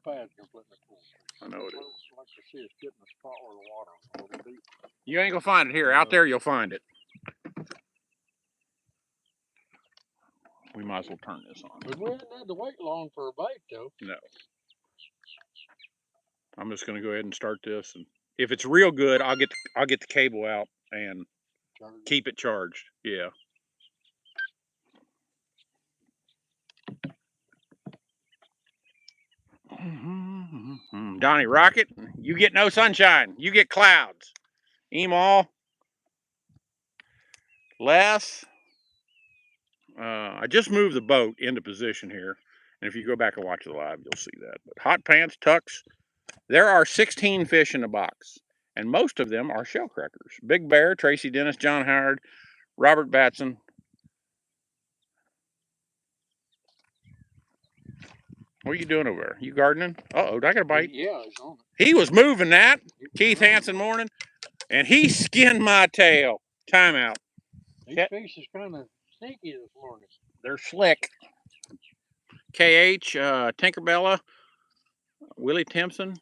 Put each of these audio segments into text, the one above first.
pads can put in the pool. I know it is. I'd like to see us get in a spot where the water's a little deep. You ain't gonna find it here. Out there, you'll find it. We might as well turn this on. But we hadn't had to wait long for a bait, though. No. I'm just gonna go ahead and start this, and if it's real good, I'll get the cable out and keep it charged. Yeah. Donnie Rocket, you get no sunshine. You get clouds. Emal. Les. I just moved the boat into position here. And if you go back and watch the live, you'll see that. But Hot Pants, Tucks, there are 16 fish in the box. And most of them are shellcrackers. Big Bear, Tracy Dennis, John Howard, Robert Batson. What are you doing over there? You gardening? Uh-oh, did I get a bite? Yeah, he's on it. He was moving that. Keith Hansen morning. And he skinned my tail. Timeout. These fish is kind of sneaky this morning. They're slick. KH, Tinkerbella, Willie Timpson.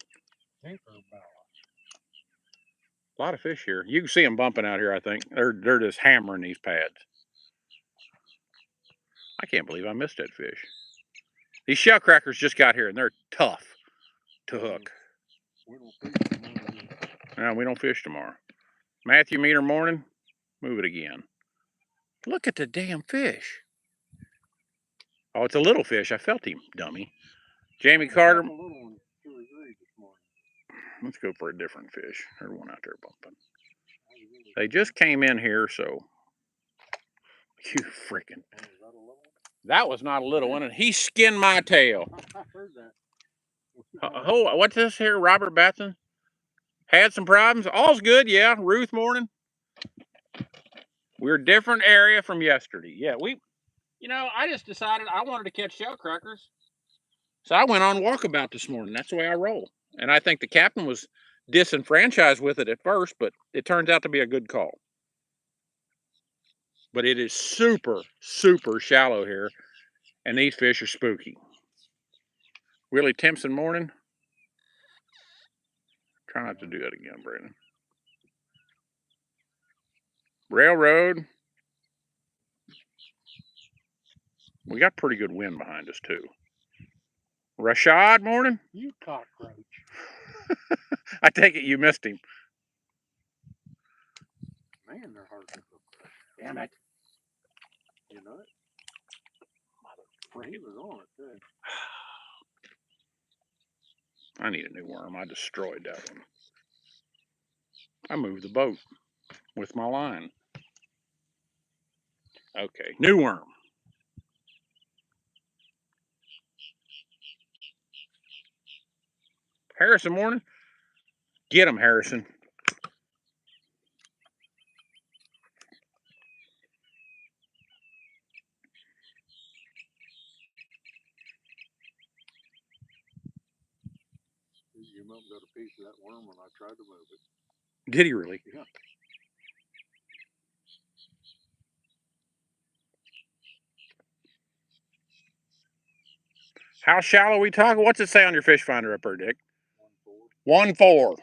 Tinkerbella. A lot of fish here. You can see them bumping out here, I think. They're just hammering these pads. I can't believe I missed that fish. These shellcrackers just got here, and they're tough to hook. No, we don't fish tomorrow. Matthew Meter morning. Move it again. Look at the damn fish. Oh, it's a little fish. I felt him, dummy. Jamie Carter. Let's go for a different fish. There's one out there bumping. They just came in here, so. You freaking. That was not a little one, and he skinned my tail. I heard that. What's this here, Robert Batson? Had some problems. All's good, yeah. Ruth morning. We're a different area from yesterday. Yeah, I just decided I wanted to catch shellcrackers. So I went on walkabout this morning. That's the way I roll. And I think the captain was disenfranchised with it at first, but it turns out to be a good call. But it is super, super shallow here. And these fish are spooky. Willie Timpson morning. Try not to do that again, Brandon. Railroad. We got pretty good wind behind us, too. Rashad morning. You cockroach. I take it you missed him. Man, they're hard to cook. Damn it. You know it? He was on it, too. I need a new worm. I destroyed that one. I moved the boat with my line. Okay, new worm. Harrison morning. Get him, Harrison. Your mom got a piece of that worm when I tried to move it. Did he really? Yeah. How shallow are we talking? What's it say on your fish finder up there, Dick? 1-4. 1-4.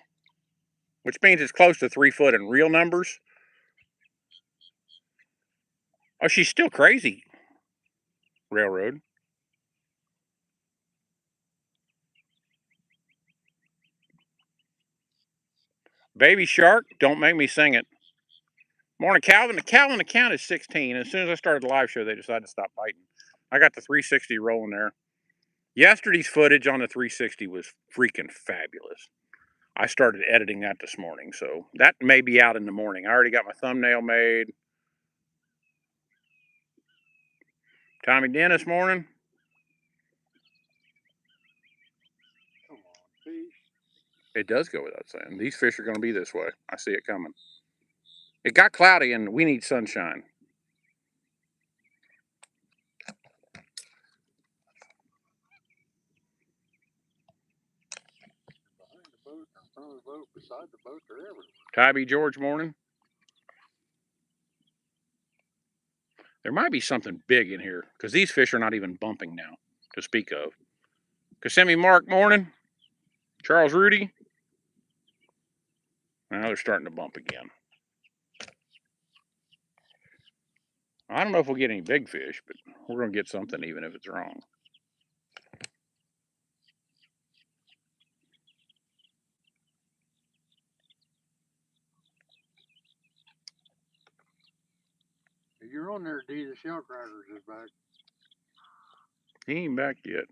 Which means it's close to 3 foot in real numbers. Oh, she's still crazy. Railroad. Baby shark, don't make me sing it. Morning, Calvin. The Calvin account is 16. As soon as I started the live show, they decided to stop biting. I got the 360 rolling there. Yesterday's footage on the 360 was freaking fabulous. I started editing that this morning, so that may be out in the morning. I already got my thumbnail made. Tommy Dennis morning. Come on, fish. It does go without saying. These fish are going to be this way. I see it coming. It got cloudy, and we need sunshine. Behind the boat, in front of the boat, beside the boat, they're everywhere. Tybee George morning. There might be something big in here, because these fish are not even bumping now, to speak of. Kissimmee Mark, morning. Charles Rudy. Now they're starting to bump again. I don't know if we'll get any big fish, but we're going to get something even if it's wrong. If you're on there, D, the Shellcracker is back. He ain't back yet.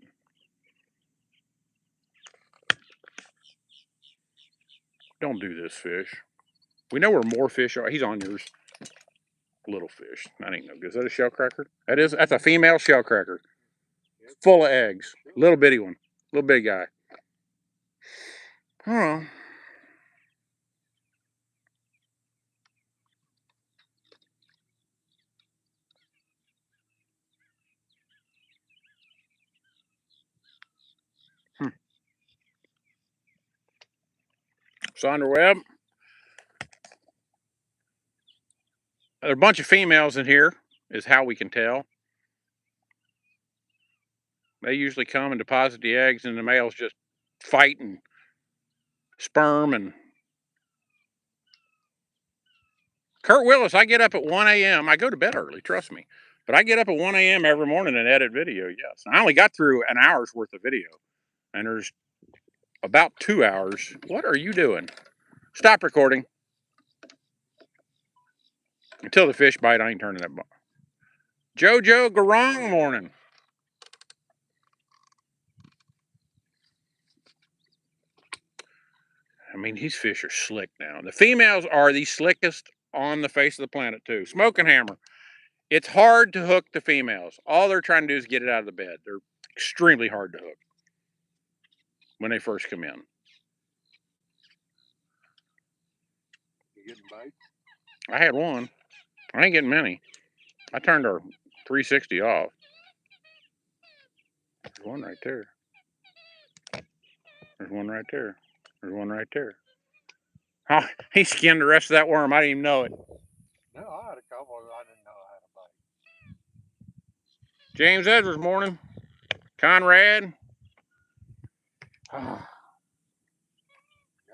Don't do this, fish. We know where more fish are. He's on yours. Little fish. That ain't no good. Is that a shellcracker? That is. That's a female shellcracker. Yep. Full of eggs. Little bitty one. Little big guy. Oh. Sonder Webb. There are a bunch of females in here, is how we can tell. They usually come and deposit the eggs, and the males just fight and sperm. And Kurt Willis, I get up at 1 a.m. I go to bed early, trust me. But I get up at 1 a.m. every morning and edit video, yes. I only got through an hour's worth of video. And there's about 2 hours. What are you doing? Stop recording. Until the fish bite, I ain't turning that ball. Jojo Garong, morning. I mean, these fish are slick now. The females are the slickest on the face of the planet, too. Smoking hammer. It's hard to hook the females. All they're trying to do is get it out of the bed. They're extremely hard to hook when they first come in. You getting bites? I had one. I ain't getting many. I turned our 360 off. There's one right there. There's one right there. There's one right there. Oh, he skinned the rest of that worm. I didn't even know it. No, I had a couple. I didn't know I had a bite. James Edwards, morning. Conrad. They're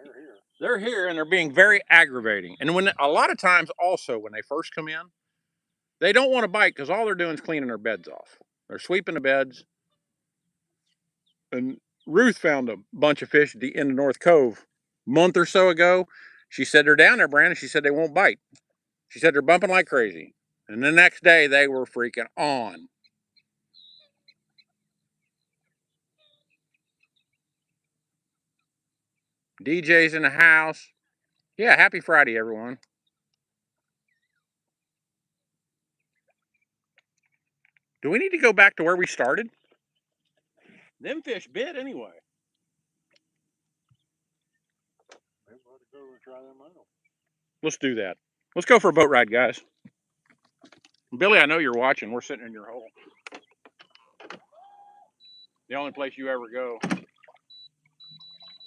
here. They're here and they're being very aggravating. And when a lot of times also when they first come in, they don't want to bite because all they're doing is cleaning their beds off. They're sweeping the beds. And Ruth found a bunch of fish at the end of North Cove a month or so ago. She said they're down there, Brandon. She said they won't bite. She said they're bumping like crazy. And the next day they were freaking on. DJ's in the house. Yeah, happy Friday, everyone. Do we need to go back to where we started? Them fish bit anyway. Maybe we ought to go and try them out. Let's do that. Let's go for a boat ride, guys. Billy, I know you're watching. We're sitting in your hole. The only place you ever go.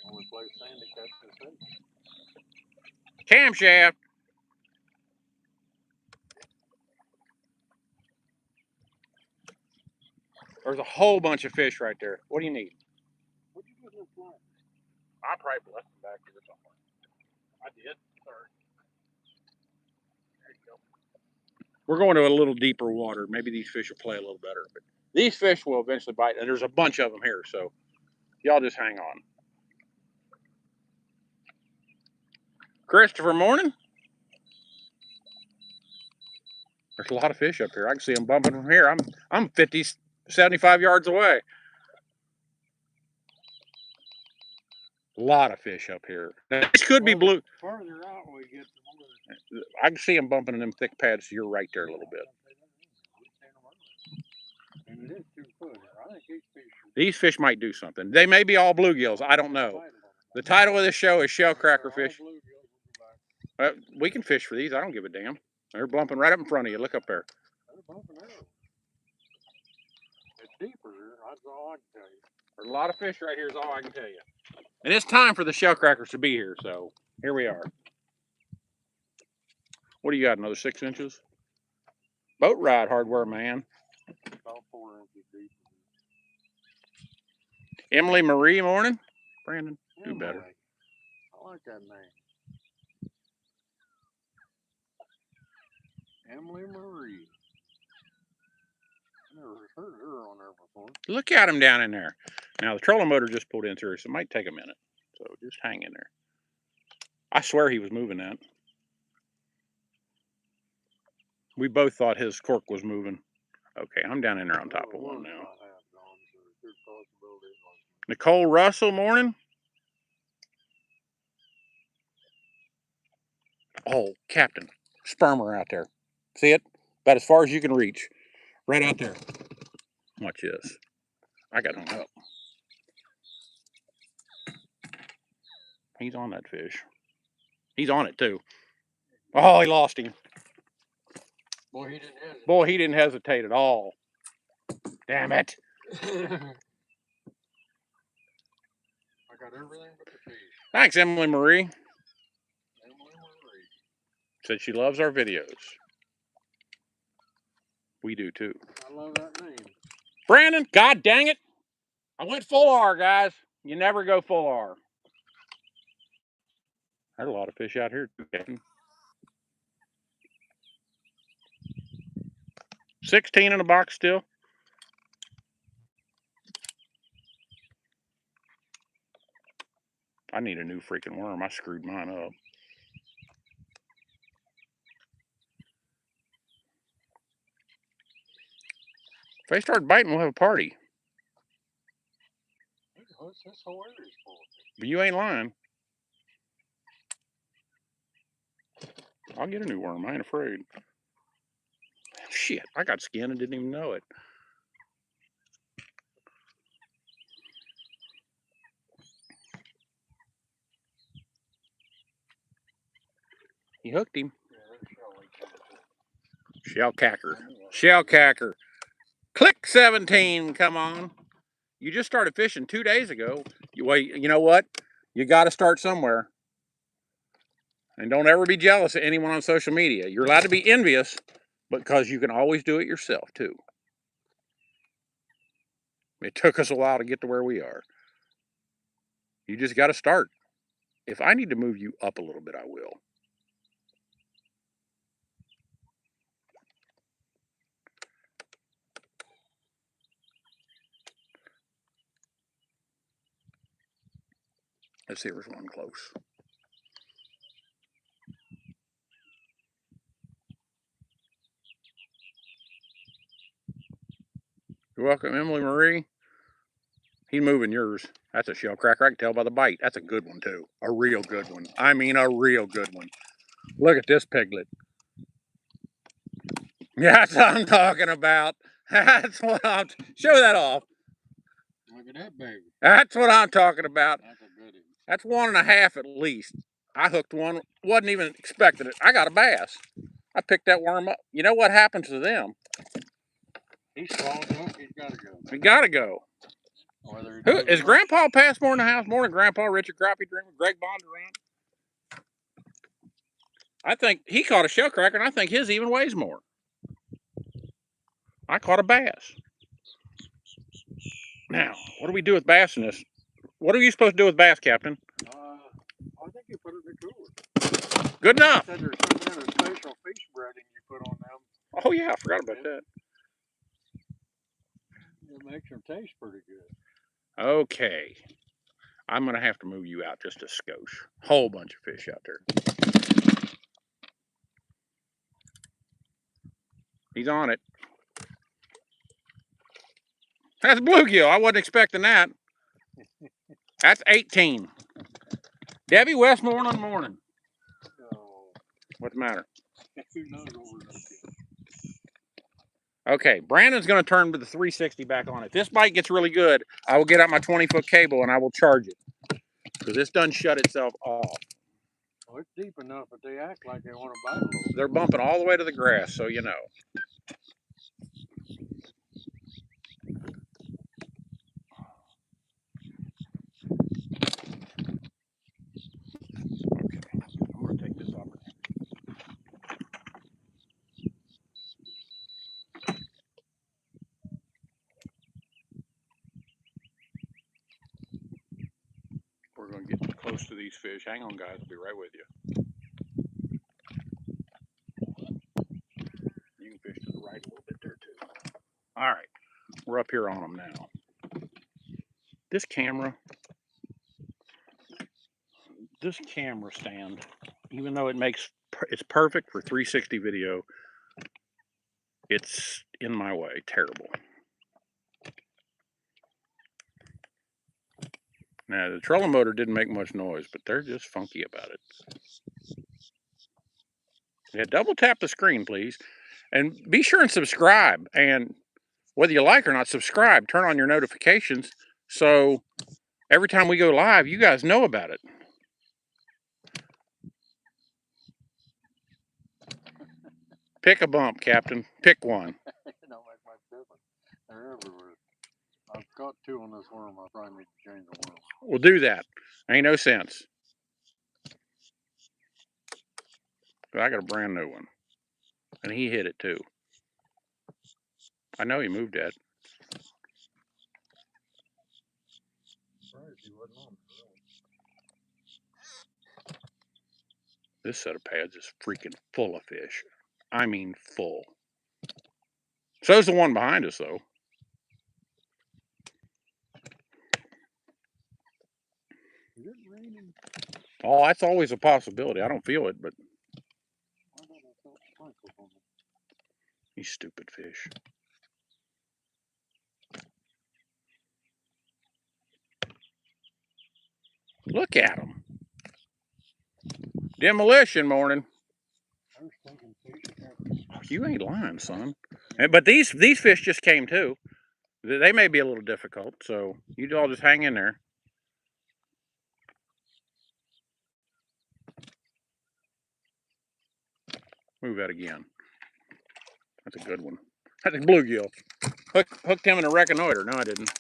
Only place Sandy catches fish. Camshaft. There's a whole bunch of fish right there. What do you need? What did you do with fly? I probably left them back here somewhere. I did. Sorry. There you go. We're going to a little deeper water. Maybe these fish will play a little better. But these fish will eventually bite, and there's a bunch of them here, so y'all just hang on. Christopher, morning. There's a lot of fish up here. I can see them bumping from here. I'm 50, 75 yards away. A lot of fish up here. Now, this could be blue. Farther out we get, the more. I can see them bumping in them thick pads. You're right there a little bit. And it is 2 foot. I think these fish might do something. They may be all bluegills. I don't know. The title of this show is Shellcracker Fish. We can fish for these. I don't give a damn. They're bumping right up in front of you. Look up there. They're bumping out. It's deeper. That's all I can tell you. There's a lot of fish right here is all I can tell you. And it's time for the Shellcrackers to be here, so here we are. What do you got, another 6 inches? Boat ride hardware, man. About 4 inches deep. Emily Marie, morning. Brandon, do better. I like that name. Emily Marie. I never heard her on there before. Look at him down in there. Now, the trolling motor just pulled in through, so it might take a minute. So just hang in there. I swear he was moving that. We both thought his cork was moving. Okay, I'm down in there on top of one now. Nicole Russell, morning. Oh, Captain, spermer out there. See it? About as far as you can reach. Right out there. Watch this. I got him up. He's on that fish. He's on it too. Oh, he lost him. Boy, he didn't hesitate at all. Damn it. I got everything but the fish. Thanks, Emily Marie. Said she loves our videos. We do too. I love that name. Brandon, God dang it. I went full R, guys. You never go full R. There's a lot of fish out here too, Captain. 16 in a box still. I need a new freaking worm. I screwed mine up. If they start biting, we'll have a party. That's hilarious for? But you ain't lying. I'll get a new worm. I ain't afraid. Shit, I got skin and didn't even know it. He hooked him. Shellcracker. Shellcracker. Click 17, come on. You just started fishing 2 days ago. You know what? You got to start somewhere. And don't ever be jealous of anyone on social media. You're allowed to be envious, because you can always do it yourself, too. It took us a while to get to where we are. You just got to start. If I need to move you up a little bit, I will. Let's see if there's one close. You're welcome, Emily Marie. He's moving yours. That's a shellcracker. I can tell by the bite. That's a good one, too. A real good one. I mean, a real good one. Look at this piglet. Yeah, that's what I'm talking about. That's what I'm... Show that off. Look at that baby. That's what I'm talking about. That's a good one. That's 1.5 at least. I hooked one. Wasn't even expecting it. I got a bass. I picked that worm up. You know what happens to them? He's swallowed up. He's got to go. He got to go. Who is Grandpa Passmore in the house? Morning, Grandpa. Richard Crappie Dreamer, Greg Bondurant. I think he caught a shellcracker, and I think his even weighs more. I caught a bass. Now, what do we do with bass in this? What are you supposed to do with bass, Captain? I think you put it in the cooler. Good enough. You said there's some kind of special fish breading you put on them. Oh, yeah, I forgot about that. It makes them taste pretty good. Okay. I'm going to have to move you out just a skosh. Whole bunch of fish out there. He's on it. That's bluegill. I wasn't expecting that. That's 18. Debbie Westmore on morning. Oh. What's the matter? Okay, Brandon's going to turn the 360 back on. If this bite gets really good, I will get out my 20-foot cable and I will charge it. Because this done shut itself off. Well, it's deep enough that they act like they want to bite a little. They're bumping all the way to the grass, so you know. Okay, I'm going to take this off. close to these fish. Hang on, guys. I'll be right with you. You can fish to the right a little bit there, too. All right. We're up here on them now. This camera stand, even though it's perfect for 360 video, it's in my way. Terrible. Now, the trolling motor didn't make much noise, but they're just funky about it. Yeah, double tap the screen, please. And be sure and subscribe. And whether you like or not, subscribe. Turn on your notifications so every time we go live, you guys know about it. Pick a bump, Captain. Pick one. It don't make much difference. They're everywhere. I've got 2 on this worm. I probably need to change the worm. We'll do that. Ain't no sense. But I got a brand new one. And he hit it too. I know he moved that. This set of pads is freaking full of fish. I mean full. So's the one behind us though. Is it raining? Oh, that's always a possibility. I don't feel it, but I thought I felt sprinkles on them. these stupid fish. Look at them. Demolition morning. Oh, you ain't lying, son. But these fish just came too. They may be a little difficult, so you all just hang in there. Move that again. That's a good one. That's a bluegill. Hooked him in a reconnoiter. No, I didn't.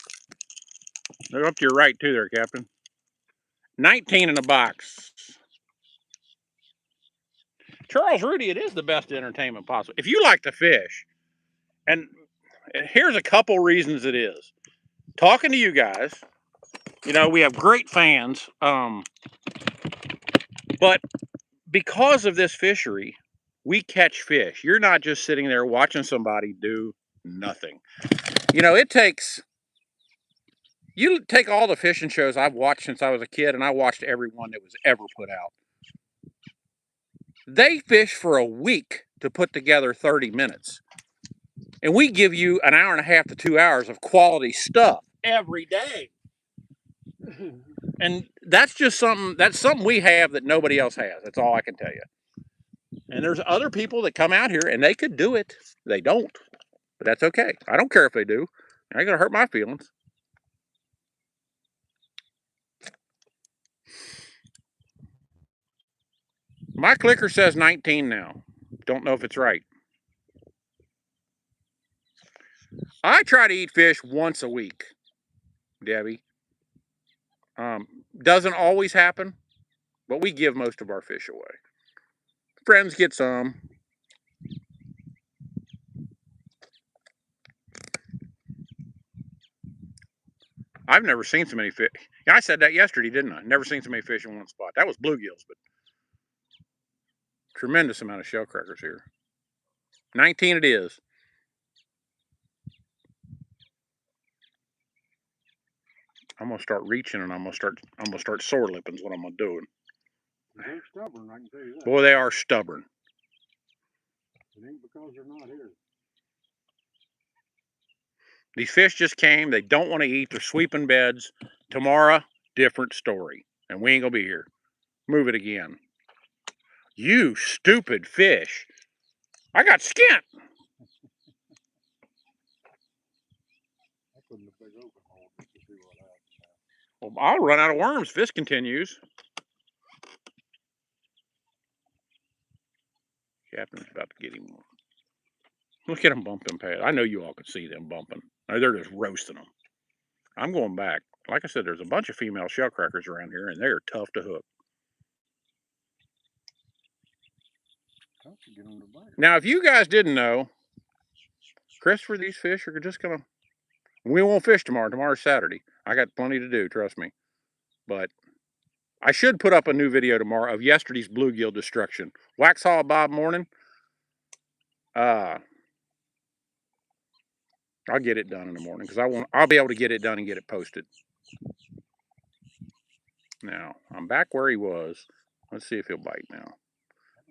They're up to your right too there, Captain. 19 in a box. Charles Rudy, it is the best entertainment possible. If you like to fish, and here's a couple reasons it is. Talking to you guys, you know, we have great fans, but because of this fishery, we catch fish. You're not just sitting there watching somebody do nothing. You know, you take all the fishing shows I've watched since I was a kid, and I watched every one that was ever put out. They fish for a week to put together 30 minutes. And we give you an hour and a half to 2 hours of quality stuff every day. And that's something we have that nobody else has. That's all I can tell you. And there's other people that come out here and they could do it. They don't. But that's okay. I don't care if they do. It ain't gonna hurt my feelings. My clicker says 19 now. Don't know if it's right. I try to eat fish once a week, Debbie. Doesn't always happen, but we give most of our fish away. Friends get some. I've never seen so many fish. Yeah, I said that yesterday, didn't I? Never seen so many fish in one spot. That was bluegills, but tremendous amount of shellcrackers here. 19 it is. I'm gonna start reaching and I'm gonna start sore lipping is what I'm gonna do. They're stubborn, I can tell you that. Boy, they are stubborn. It ain't because they're not here. These fish just came. They don't want to eat. They're sweeping beds. Tomorrow, different story. And we ain't gonna be here. Move it again. You stupid fish. I got skint. I put in a big open hole just to see what happens. Well, I'll run out of worms. This continues. Captain's about to get him one. Look at them bumping pad. I know you all can see them bumping. They're just roasting them. I'm going back. Like I said, there's a bunch of female shellcrackers around here, and they are tough to hook. Now, if you guys didn't know, Christopher, these fish are just gonna. We won't fish tomorrow. Tomorrow's Saturday. I got plenty to do. Trust me. But I should put up a new video tomorrow of yesterday's bluegill destruction. Waxhaw Bob morning. I'll get it done in the morning because I'll be able to get it done and get it posted. Now I'm back where he was. Let's see if he'll bite now.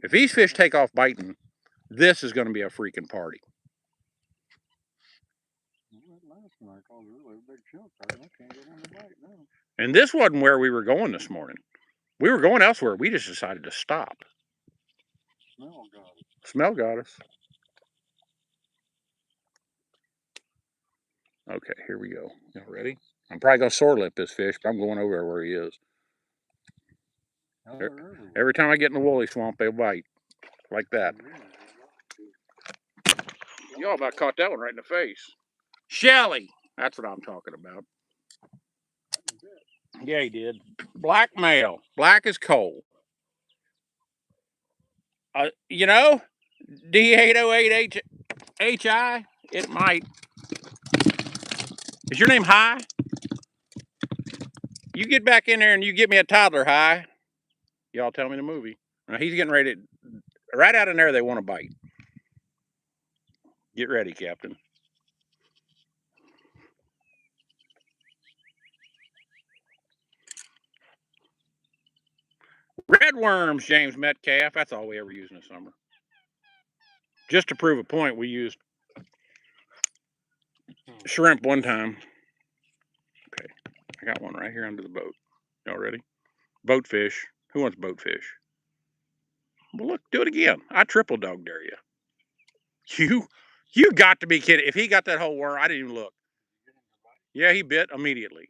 If these fish take off biting, this is going to be a freaking party. And this wasn't where we were going this morning. We were going elsewhere. We just decided to stop. Smell got us. Okay, here we go. Y'all ready? I'm probably going to sore lip this fish, but I'm going over there where he is. Every time I get in the woolly swamp, they'll bite. Like that. Y'all about caught that one right in the face. Shelly! That's what I'm talking about. Yeah, he did. Black male. Black as coal. You know, D808HI, it might. Is your name High? You get back in there and you get me a toddler, High. Y'all tell me the movie. Now he's getting ready to, right out in there, they want to bite. Get ready, Captain. Red worms, James Metcalf. That's all we ever use in the summer. Just to prove a point, we used shrimp one time. Okay, I got one right here under the boat. Y'all ready? Boatfish. Who wants boatfish? Well, look, do it again. I triple dog dare you. You got to be kidding. If he got that whole worm, I didn't even look. Yeah, he bit immediately.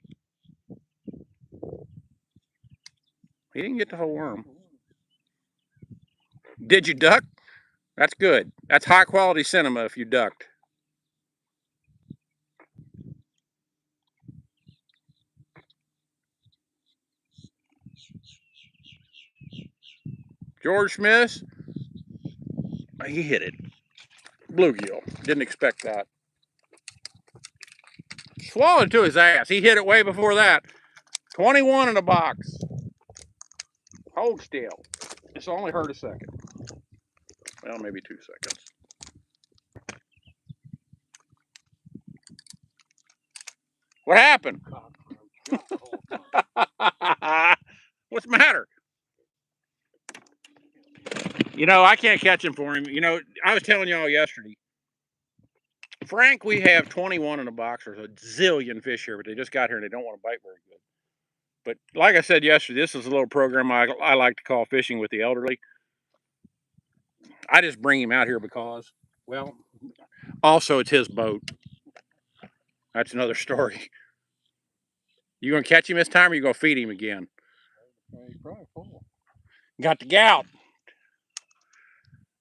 He didn't get the whole worm. Did you duck? That's good. That's high quality cinema if you ducked. George Smith, he hit it. Bluegill. Didn't expect that. Swallowed to his ass. He hit it way before that. 21 in a box. Hold still. It's only hurt a second. Well, maybe 2 seconds. What happened? What's the matter? You know, I can't catch him for him. You know, I was telling y'all yesterday. Frank, we have 21 in a box. There's a zillion fish here, but they just got here and they don't want to bite very good. But like I said yesterday, this is a little program I like to call Fishing with the Elderly. I just bring him out here because, well, also it's his boat. That's another story. You gonna catch him this time, or you gonna feed him again? He's probably full. Got the gout.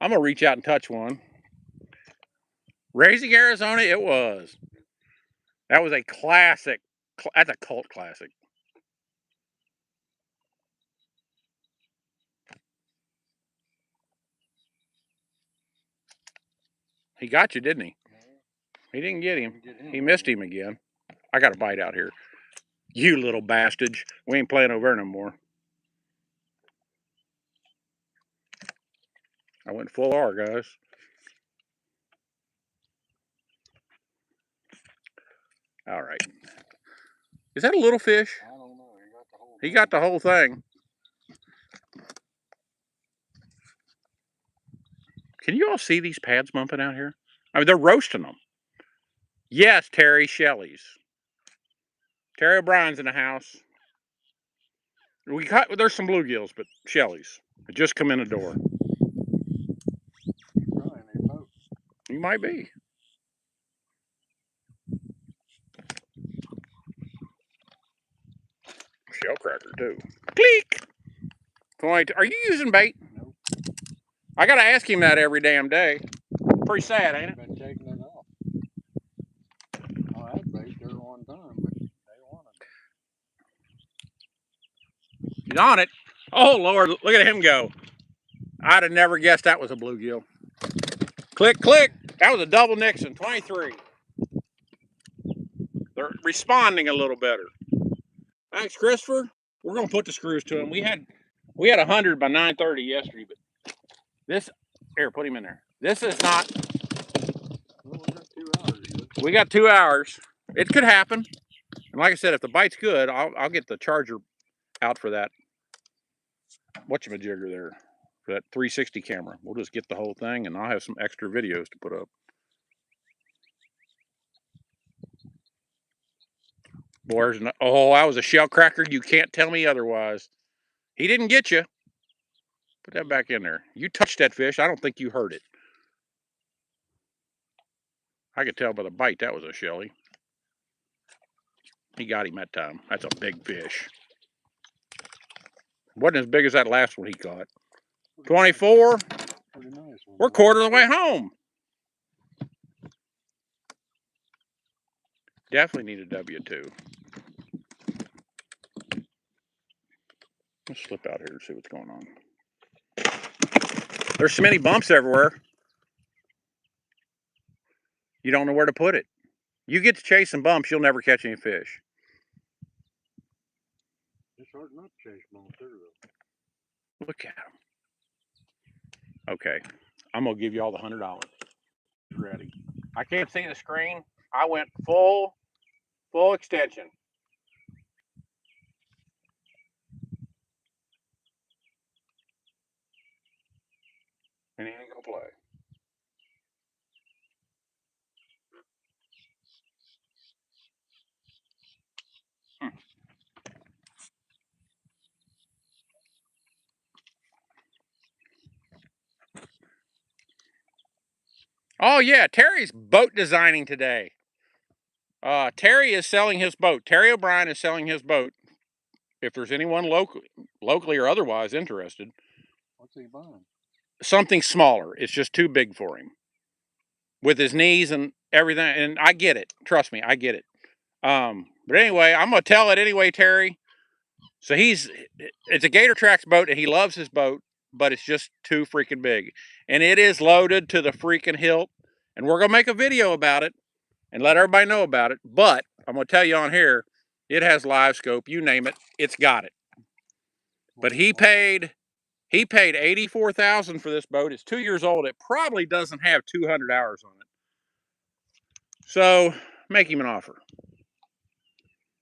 I'm gonna reach out and touch one. Raising Arizona, it was. That was a classic. That's a cult classic. He got you, didn't he? He didn't get him. He missed him again. I got a bite out here. You little bastard. We ain't playing over there no more. I went full R, guys. All right. Is that a little fish? I don't know. He got the whole thing. Can you all see these pads bumping out here? I mean, they're roasting them. Yes, Terry Shelley's. Terry O'Brien's in the house. There's some bluegills, but Shelley's. It just come in the door. You might be. Shellcracker too. Click. Are you using bait? Nope. I gotta ask him that every damn day. Pretty sad, ain't it? Been taking it off. I had bait there one time, but they wanted it. He's on it. Oh Lord, look at him go. I'd have never guessed that was a bluegill. Click, click. That was a double Nixon, 23. They're responding a little better. Thanks, Christopher. We're gonna put the screws to them. We had 100 by 9:30 yesterday, but this here, put him in there. This is not. Well, we got 2 hours. We got 2 hours. It could happen. And like I said, if the bite's good, I'll get the charger out for that. Whatchamajigger there, for that 360 camera. We'll just get the whole thing, and I'll have some extra videos to put up. Boy, oh, I was a shellcracker. You can't tell me otherwise. He didn't get you. Put that back in there. You touched that fish. I don't think you heard it. I could tell by the bite that was a shelly. He got him that time. That's a big fish. Wasn't as big as that last one he caught. 24. Pretty nice one. We're quarter of the way home. Definitely need a W2. Let's slip out here and see what's going on. There's so many bumps everywhere. You don't know where to put it. You get to chasing bumps, you'll never catch any fish. It's hard not to chase bumps too, though. Look at them. Okay, I'm gonna give you all the $100. Ready? I can't see the screen. I went full extension. And he ain't gonna play. Oh yeah, Terry's boat designing today. Terry is selling his boat. Terry O'Brien is selling his boat. If there's anyone locally or otherwise interested. What's he buying? Something smaller. It's just too big for him. With his knees and everything. And I get it. Trust me, I get it. But anyway, I'm going to tell it anyway, Terry. So it's a Gator Tracks boat, and he loves his boat, but it's just too freaking big. And it is loaded to the freaking hilt. And we're going to make a video about it and let everybody know about it. But I'm going to tell you on here, it has live scope. You name it, it's got it. But he paid $84,000 for this boat. It's 2 years old. It probably doesn't have 200 hours on it. So make him an offer.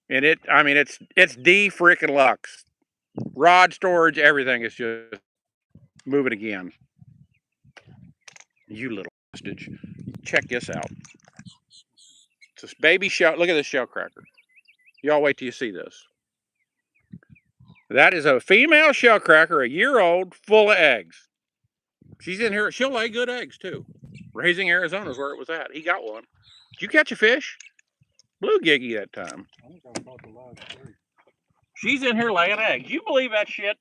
And it's D freaking Lux. Rod storage, everything is just moving again. You little hostage. Check this out. It's this baby shell. Look at this shellcracker. Y'all wait till you see this. That is a female shellcracker, a year old, full of eggs. She's in here. She'll lay good eggs too. Raising Arizona is where it was at. He got one. Did you catch a fish? Blue giggy that time. I think I caught the live three. She's in here laying eggs. You believe that shit?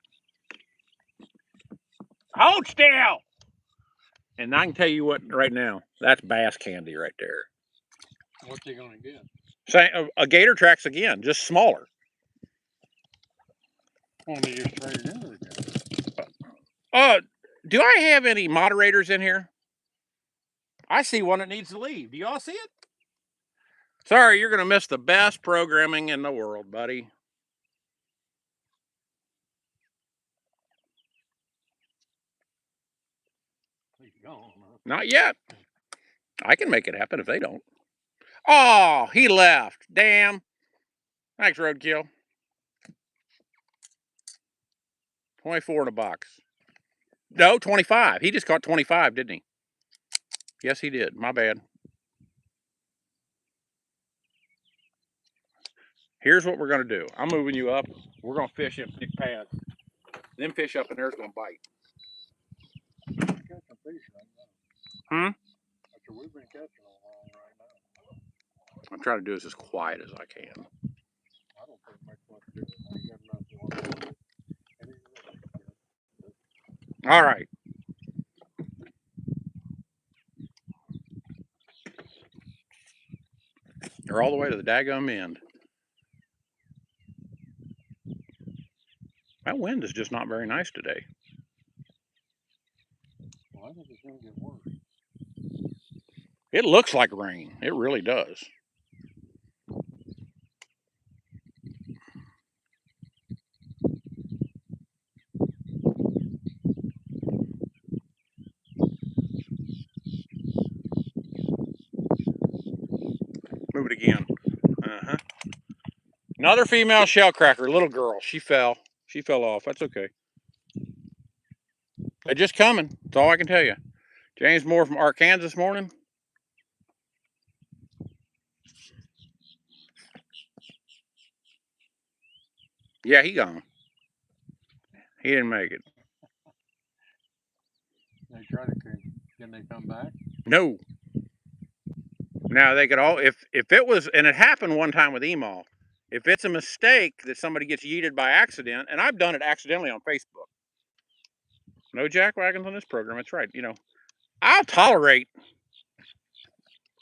Hold still. And I can tell you what right now, that's bass candy right there. What's he gonna get? Same, a Gator Tracks again, just smaller. Only just traded into the game. Do I have any moderators in here? I see one that needs to leave. Do y'all see it? Sorry, you're gonna miss the best programming in the world, buddy. He's gone, huh? Not yet. I can make it happen if they don't. Oh, he left. Damn. Thanks, Roadkill. 24 in a box. No, 25. He just caught 25, didn't he? Yes, he did. My bad. Here's what we're going to do. I'm moving you up. We're going to fish in big pads. Them fish up in there is going to bite. That's what we've been catching along right now. I'm trying to do this as quiet as I can. I don't think much what to do with that. You got nothing. All right. They're all the way to the daggum end. That wind is just not very nice today. Well, I think it's going to get worse. It looks like rain. It really does. it again. Another female shellcracker, little girl. She fell. She fell off. That's okay. They're just coming. That's all I can tell you. James Moore from Arkansas this morning. Yeah, he gone. He didn't make it. They try to, can they come back? No. Now they could all, if it was, and it happened one time with Email, if it's a mistake that somebody gets yeeted by accident, and I've done it accidentally on Facebook. No jack wagons on this program. That's right. You know, I'll tolerate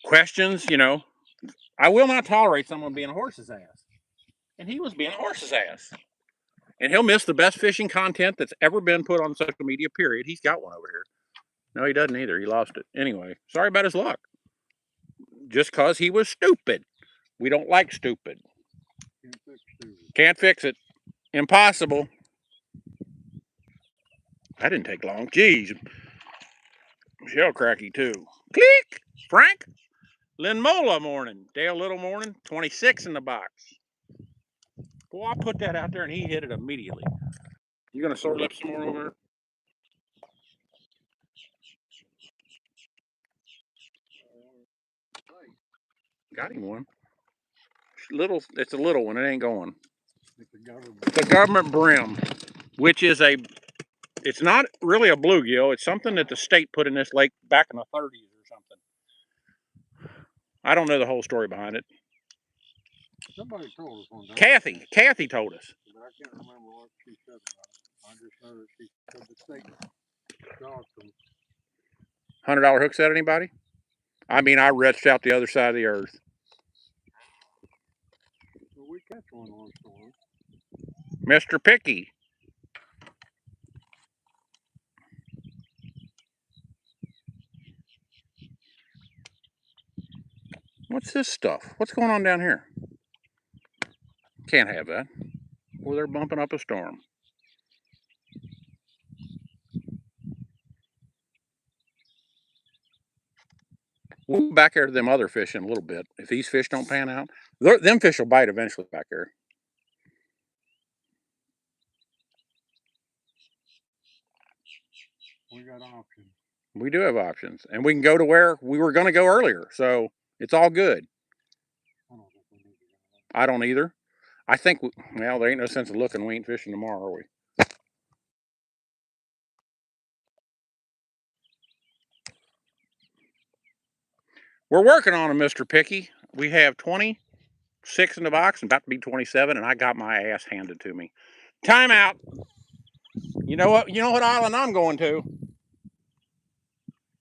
questions. You know, I will not tolerate someone being a horse's ass. And he was being a horse's ass. And he'll miss the best fishing content that's ever been put on social media, period. He's got one over here. No, he doesn't either. He lost it. Anyway, sorry about his luck. Just because he was stupid. We don't like stupid. Can't fix it. Impossible. That didn't take long. Jeez. Shellcracky, too. Click. Frank. Linmola morning. Dale Little morning. 26 in the box. Boy, I put that out there and he hit it immediately. You going to sore lip some more over there? Got him one. Little, it's a little one. It ain't going. It's a government brim, which is it's not really a bluegill. It's something that the state put in this lake back in the 30s or something. I don't know the whole story behind it. Somebody told us one day. Kathy told us. But I can't remember what she said about it. I just know that she said the state dogged them. $100 hook set, anybody? I mean, I reached out the other side of the earth. Well, we catch one once in a while. Mr. Picky. What's this stuff? What's going on down here? Can't have that. Well, they're bumping up a storm. We'll go back there to them other fish in a little bit. If these fish don't pan out, them fish will bite eventually back there. We got options. We do have options. And we can go to where we were going to go earlier. So it's all good. I don't think we need to go. I don't either. I think, well, there ain't no sense of looking. We ain't fishing tomorrow, are we? We're working on them, Mr. Picky. We have 26 in the box and about to be 27, and I got my ass handed to me. Time out. You know what? You know what island I'm going to?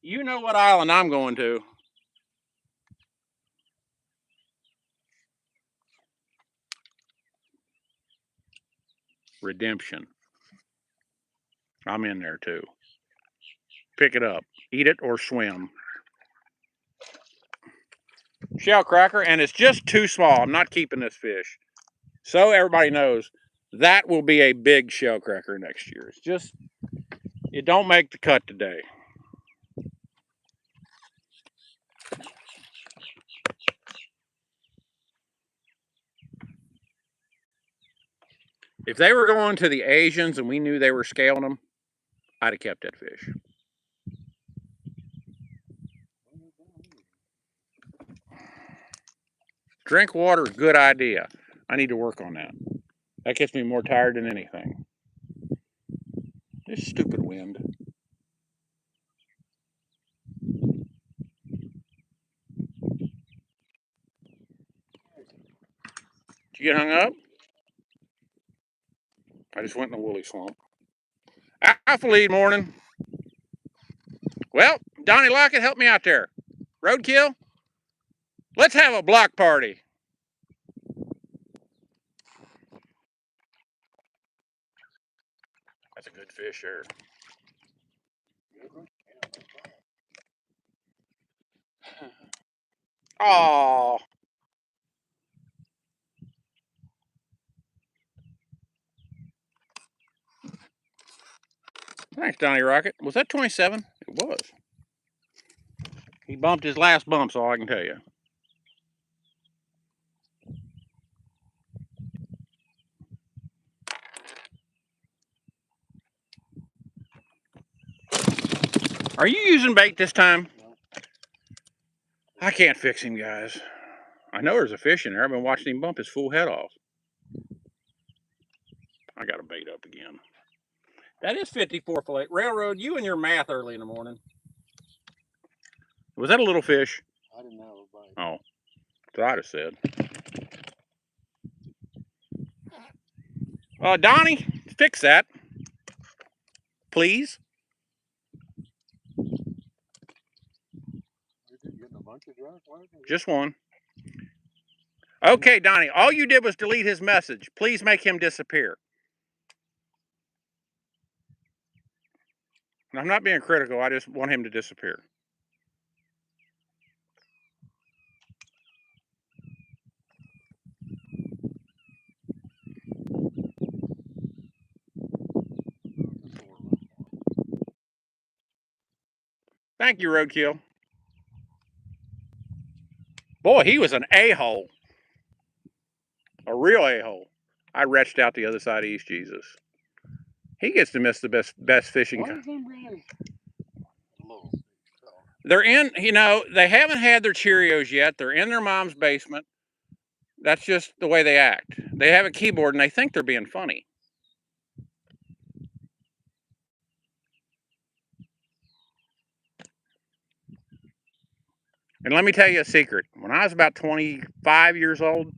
You know what island I'm going to? Redemption. I'm in there too. Pick it up. Eat it or swim. Shellcracker, and it's just too small. I'm not keeping this fish. So everybody knows that will be a big shellcracker next year. It's just, it don't make the cut today. If they were going to the Asians and we knew they were scaling them, I'd have kept that fish. Drink water is a good idea. I need to work on that. That gets me more tired than anything. This stupid wind. Did you get hung up? I just went in a woolly swamp. Alpha lead morning. Well, Donnie Lockett, help me out there. Roadkill? Let's have a block party. That's a good fish there. Oh. Thanks, Donnie Rocket. Was that 27? It was. He bumped his last bump, so all I can tell you. Are you using bait this time? No. I can't fix him, guys. I know there's a fish in there. I've been watching him bump his full head off. I got a bait up again. That is 54 fillet. Railroad, you and your math early in the morning. Was that a little fish? I didn't have a bite. Oh, that's what I'd have said. Donnie, fix that, please. Getting a bunch of dry flies? Just one. Okay, Donnie, all you did was delete his message. Please make him disappear. And I'm not being critical. I just want him to disappear. Thank you, Roadkill. Boy, he was an a-hole. A real a-hole. I retched out the other side of East Jesus. He gets to miss the best fishing. Why is them guys low? They're in, you know, they haven't had their Cheerios yet. They're in their mom's basement. That's just the way they act. They have a keyboard and they think they're being funny. And let me tell you a secret. When I was about 25 years old,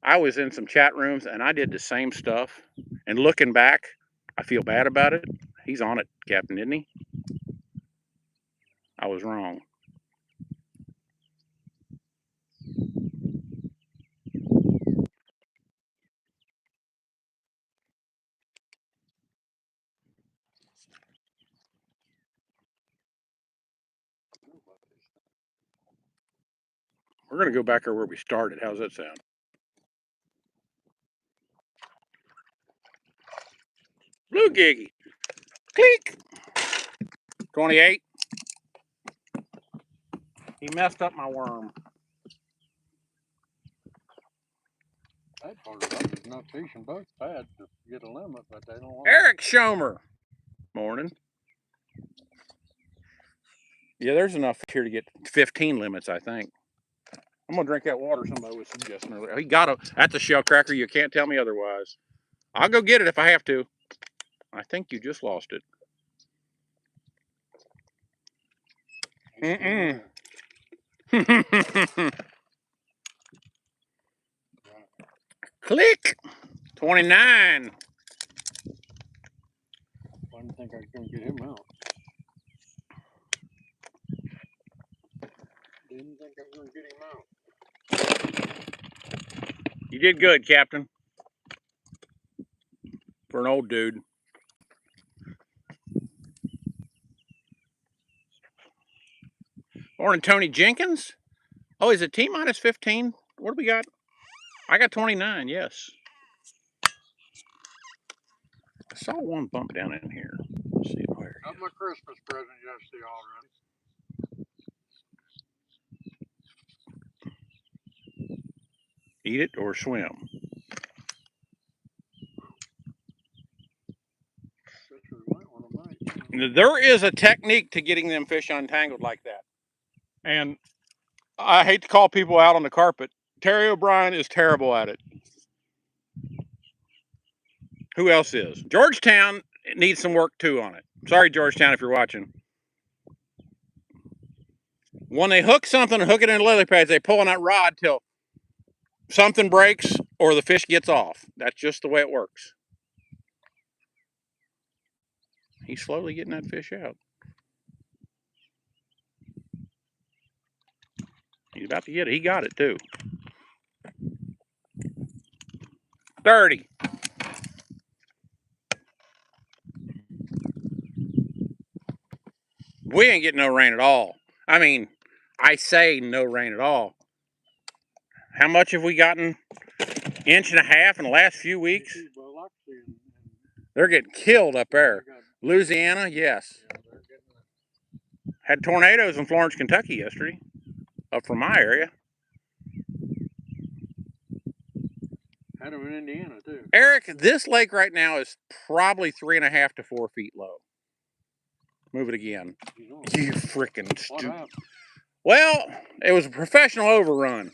I was in some chat rooms and I did the same stuff. And looking back, I feel bad about it. He's on it, Captain, isn't he? I was wrong. We're going to go back there where we started. How's that sound? Blue Giggy. Click. 28. He messed up my worm. That part of it is not fishing boats bad to get a limit, but they don't want Eric Schomer. Morning. Yeah, there's enough here to get 15 limits, I think. I'm going to drink that water somebody was suggesting earlier. He got a, that's a Shellcracker. You can't tell me otherwise. I'll go get it if I have to. I think you just lost it. Mm-mm. Click. 29. I didn't think I was going to get him out. Didn't think I was going to get him out. You did good, Captain. For an old dude. Morning, Tony Jenkins. Oh, is it T minus 15? What do we got? I got 29, yes. I saw one bump down in here. Let's see where. Got my Christmas present yesterday already. Eat it or swim. There is a technique to getting them fish untangled like that. And I hate to call people out on the carpet. Terry O'Brien is terrible at it. Who else is? Georgetown needs some work too on it. Sorry, Georgetown, if you're watching. When they hook something and hook it in lily pads, they pull on that rod till something breaks or the fish gets off. That's just the way it works. He's slowly getting that fish out. He's about to get it. He got it too. 30. We ain't getting no rain at all. I mean, I say no rain at all. How much have we gotten? Inch and a half in the last few weeks? They're getting killed up there. Louisiana, yes. Had tornadoes in Florence, Kentucky yesterday. Up from my area. Had them in Indiana too. Eric, this lake right now is probably 3.5 to 4 feet low. Move it again. You know, You freaking what stupid. happened? Well, it was a professional overrun.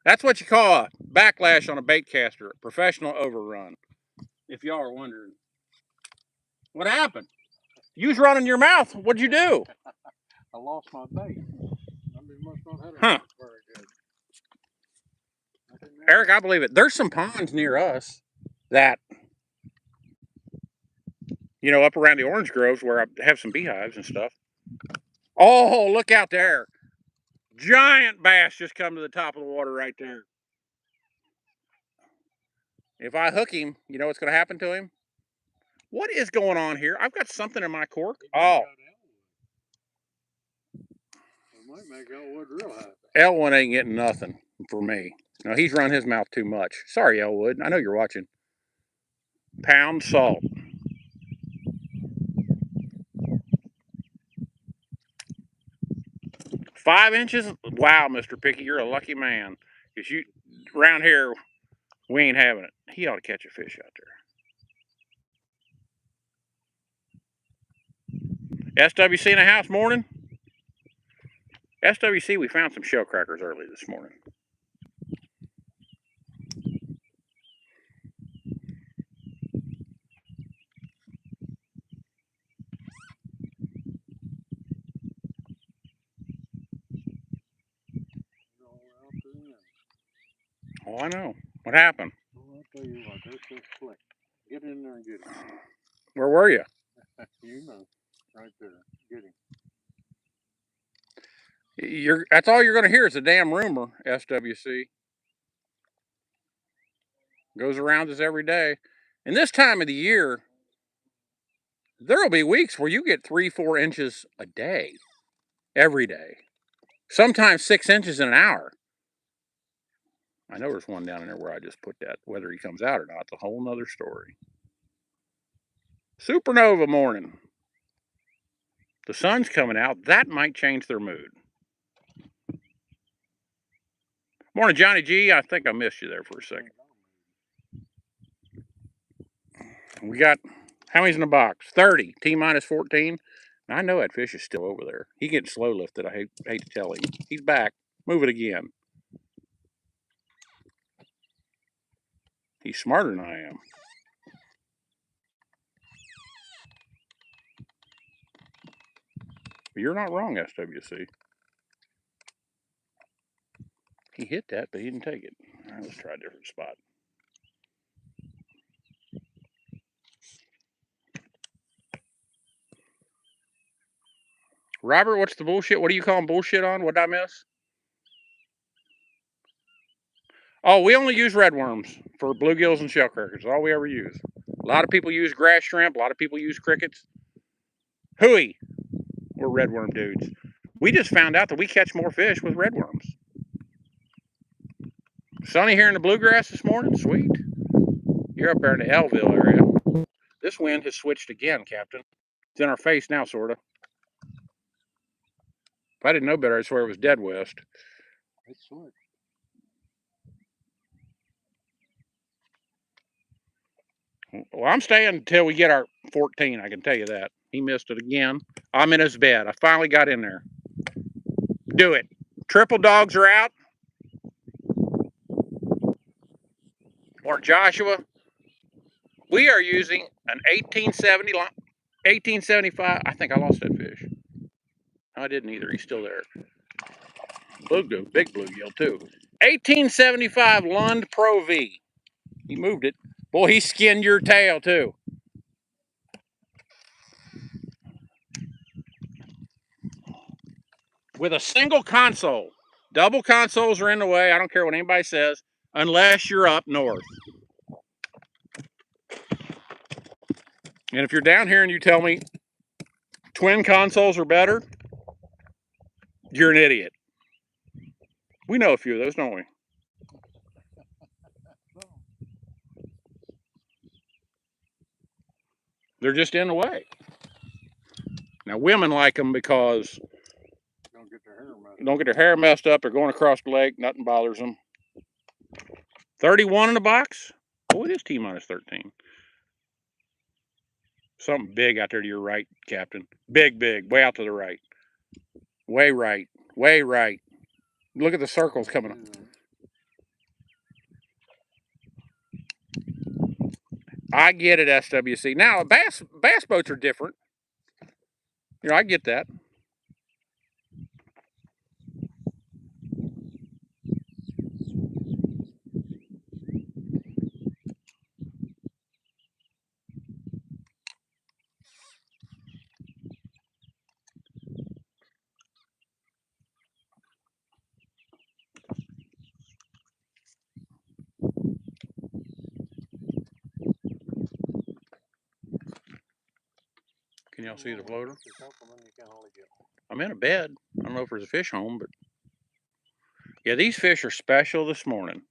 That's what you call a backlash on a bait caster. A professional overrun. If y'all are wondering. What happened? You was running your mouth. What'd you do? I lost my bait. I must not have Huh. it very good. Eric, I believe it. There's some ponds near us that, you know, up around the orange groves where I have some beehives and stuff. Oh, look out there. Giant bass just come to the top of the water right there. If I hook him, you know what's going to happen to him? What is going on here? I've got something in my cork. Oh. It might make Elwood real happy. Elwood ain't getting nothing for me. No, he's run his mouth too much. Sorry, Elwood. I know you're watching. Pound salt. Five inches? Wow, Mr. Picky, you're a lucky man. Because you, around here, we ain't having it. He ought to catch a fish out there. SWC in the house morning? SWC, we found some shellcrackers early this morning. Oh, I know. What happened? Well, I'll tell you what, there's this flick. Get in there and get him. Where were you? You know, right there. Get him. That's all you're going to hear is a damn rumor, SWC. Goes around us every day. And this time of the year, there'll be weeks where you get 3-4 inches a day, every day. Sometimes 6 inches in an hour. I know there's one down in there where I just put that. Whether he comes out or not, it's a whole nother story. Supernova morning. The sun's coming out. That might change their mood. Morning, Johnny G. I think I missed you there for a second. We got, how many's in the box? 30. T-minus 14. I know that fish is still over there. He gets slow lifted. I hate to tell him. He's back. Move it again. He's smarter than I am. But you're not wrong, SWC. He hit that, but he didn't take it. All right, let's try a different spot. Robert, what's the bullshit? What are you calling bullshit on? What did I miss? Oh, we only use red worms for bluegills and shellcrackers. All we ever use. A lot of people use grass shrimp. A lot of people use crickets. Hooey. We're red worm dudes. We just found out that we catch more fish with red worms. Sunny here in the bluegrass this morning. Sweet. You're up there in the Elville area. This wind has switched again, Captain. It's in our face now, sort of. If I didn't know better, I'd swear it was dead west. It's switched. Well, I'm staying until we get our 14, I can tell you that. He missed it again. I'm in his bed. I finally got in there. Do it. Triple dogs are out. Or Joshua. We are using an 1875. I think I lost that fish. No, I didn't either. He's still there. Bluegill, big bluegill too. 1875 Lund Pro V. He moved it. Boy, he skinned your tail too. With a single console. Double consoles are in the way. I don't care what anybody says, unless you're up north. And if you're down here and you tell me twin consoles are better, you're an idiot. We know a few of those, don't we? They're just in the way. Now, women like them because Don't get their hair messed up. They're going across the lake. Nothing bothers them. 31 in the box? Oh, it is T-minus 13. Something big out there to your right, Captain. Big, way out to the right. Way right. Way right. Look at the circles coming up. I get it, SWC. Now, bass boats are different. You know, I get that. Can y'all see the floater? I'm in a bed. I don't know if there's a fish home, but yeah, these fish are special this morning.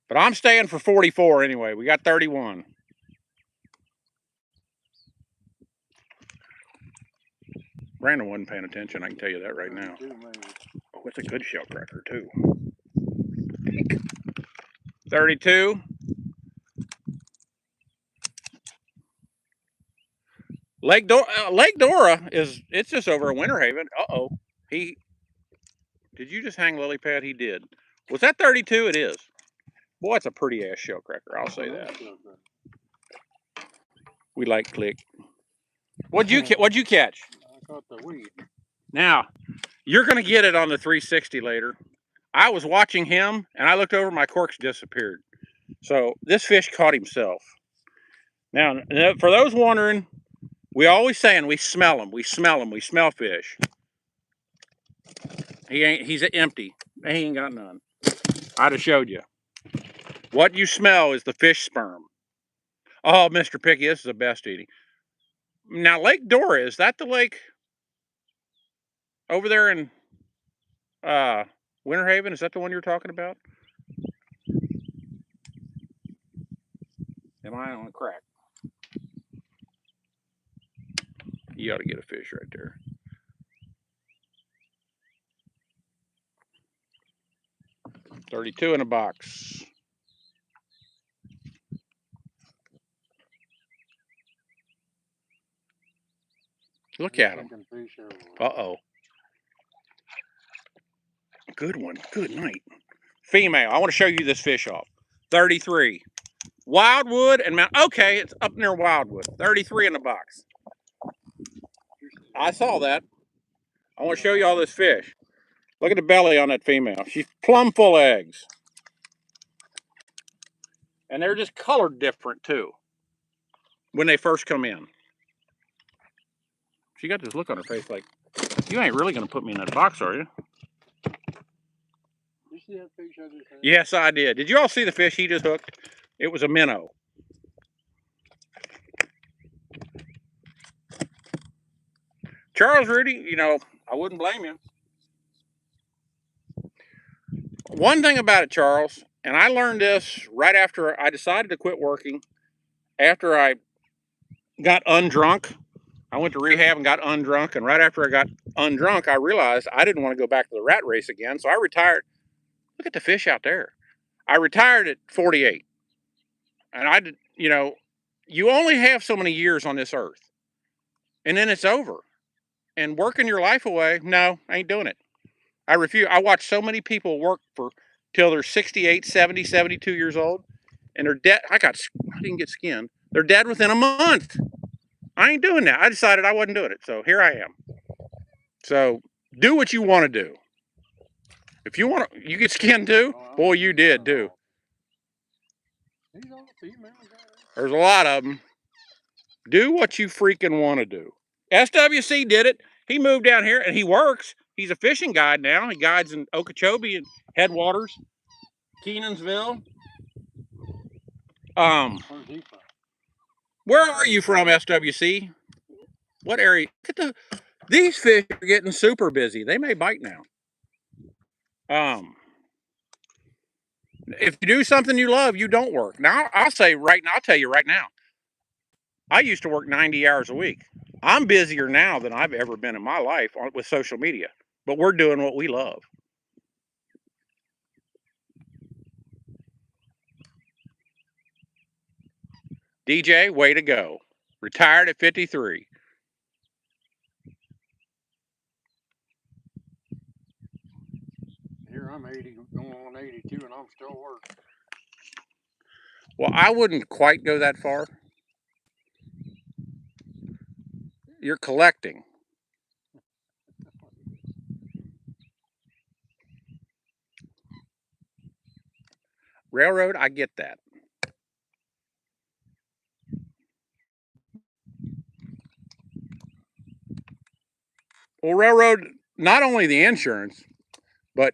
But I'm staying for 44 anyway. We got 31. Brandon wasn't paying attention. I can tell you that right now. Oh, it's a good shellcracker too. 32. Lake Dora it's just over at Winter Haven. Uh-oh. Did you just hang lily pad? He did. Was that 32? It is. Boy, it's a pretty ass shellcracker. I'll say that. We like click. What'd you catch? I caught the weed. Now, you're gonna get it on the 360 later. I was watching him and I looked over, my corks disappeared. So this fish caught himself. Now, for those wondering, we always saying we smell them, we smell fish. He's empty. He ain't got none. I'd have showed you. What you smell is the fish sperm. Oh, Mr. Picky, this is the best eating. Now, Lake Dora, is that the lake over there in Winter Haven? Is that the one you're talking about? Am I on a crack? You ought to get a fish right there. $32 in a box. Look at him. Uh-oh. Good one. Good night. Female. I want to show you this fish off. 33. Wildwood and Mount. Okay, it's up near Wildwood. 33 in the box. I saw that. I want to show you all this fish. Look at the belly on that female. She's plumb full of eggs. And they're just colored different too when they first come in. She got this look on her face like, you ain't really going to put me in that box, are you? Did you see that fish I just had? Yes, I did. Did you all see the fish he just hooked? It was a minnow. Charles Rudy, you know, I wouldn't blame you. One thing about it, Charles, and I learned this right after I decided to quit working, after I got undrunk. I went to rehab and got undrunk, and right after I got undrunk, I realized I didn't want to go back to the rat race again, so I retired. Look at the fish out there. I retired at 48. And I did, you know, you only have so many years on this earth, and then it's over. And working your life away, no, I ain't doing it. I refuse. I watch so many people work for till they're 68, 70, 72 years old, and they're dead. I didn't get skinned. They're dead within a month. I ain't doing that. I decided I wasn't doing it, so here I am. So do what you want to do. If you want to, you get skinned too. Boy, you did too. There's a lot of them. Do what you freaking want to do. SWC did it. He moved down here and he works. He's a fishing guide now. He guides in Okeechobee and Headwaters, Kenansville. Where are you from, SWC? What area? These fish are getting super busy. They may bite now. If you do something you love, you don't work. Now, I'll tell you right now, I used to work 90 hours a week. I'm busier now than I've ever been in my life with social media, but we're doing what we love. DJ, way to go. Retired at 53. Here I'm 80, going on 82, and I'm still working. Well, I wouldn't quite go that far. You're collecting. Railroad, I get that. Well, railroad, not only the insurance, but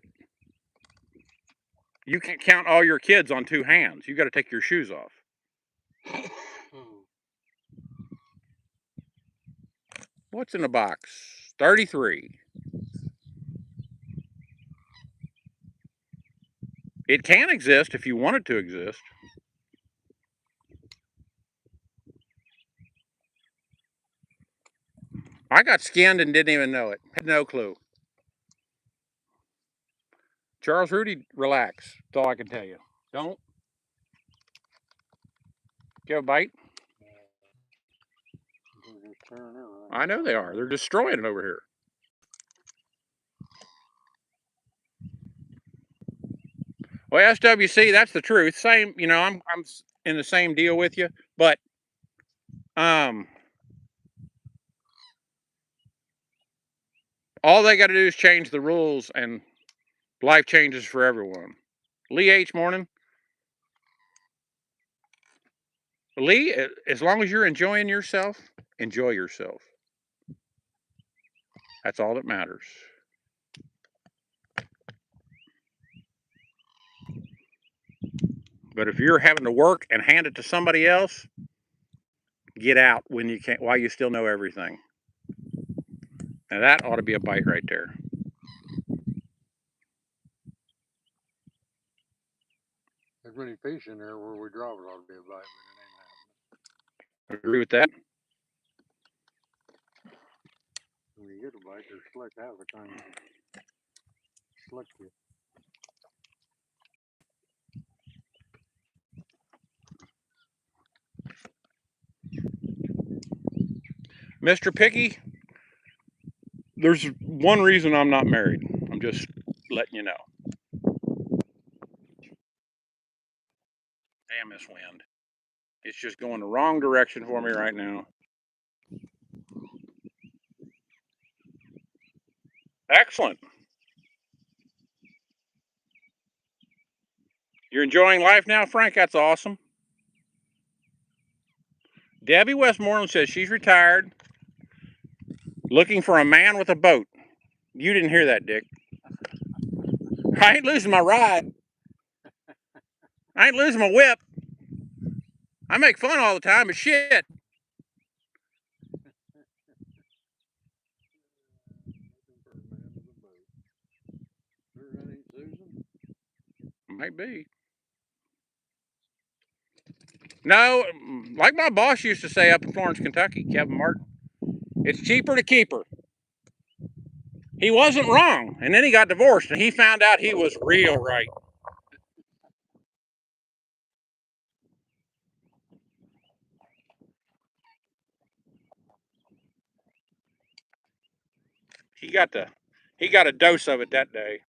you can't count all your kids on two hands. You got to take your shoes off. What's in the box? 33. It can exist if you want it to exist. I got skinned and didn't even know it. Had no clue. Charles Rudy, relax. That's all I can tell you. Don't. Give a bite. I know they are. They're destroying it over here. Well, SWC, that's the truth. Same, you know, I'm in the same deal with you, but all they got to do is change the rules, and life changes for everyone. Lee H. Morning. Lee, as long as you're enjoying yourself, enjoy yourself. That's all that matters. But if you're having to work and hand it to somebody else, get out when you can, while you still know everything. Now that ought to be a bite right there. There's many fish in there where we drop it ought to be a bite, but it ain't happening. Agree with that? When you get a bite, they're slick half the time. Slick you. Mr. Picky, there's one reason I'm not married. I'm just letting you know. Damn this wind. It's just going the wrong direction for me right now. Excellent. You're enjoying life now, Frank? That's awesome. Debbie Westmoreland says she's retired, looking for a man with a boat. You didn't hear that, Dick. I ain't losing my ride. I ain't losing my whip. I make fun all the time, but shit. Might be. No, like my boss used to say up in Florence, Kentucky, Kevin Martin, it's cheaper to keep her. He wasn't wrong, and then he got divorced, and he found out he was real right. He got a dose of it that day.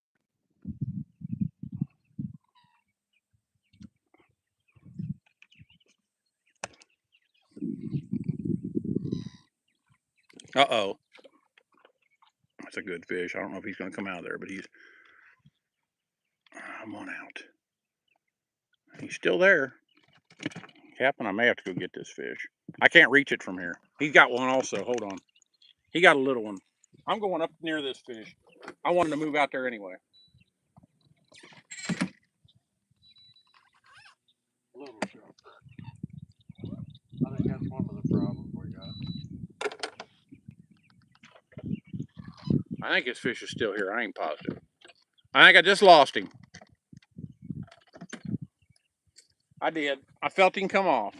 Uh-oh. That's a good fish. I don't know if he's going to come out of there, but he's... Come on out. He's still there. Captain, I may have to go get this fish. I can't reach it from here. He's got one also. Hold on. He got a little one. I'm going up near this fish. I wanted to move out there anyway. Little sharp. I think that's one of the problems we got. I think his fish is still here. I ain't positive. I think I just lost him. I did. I felt him come off.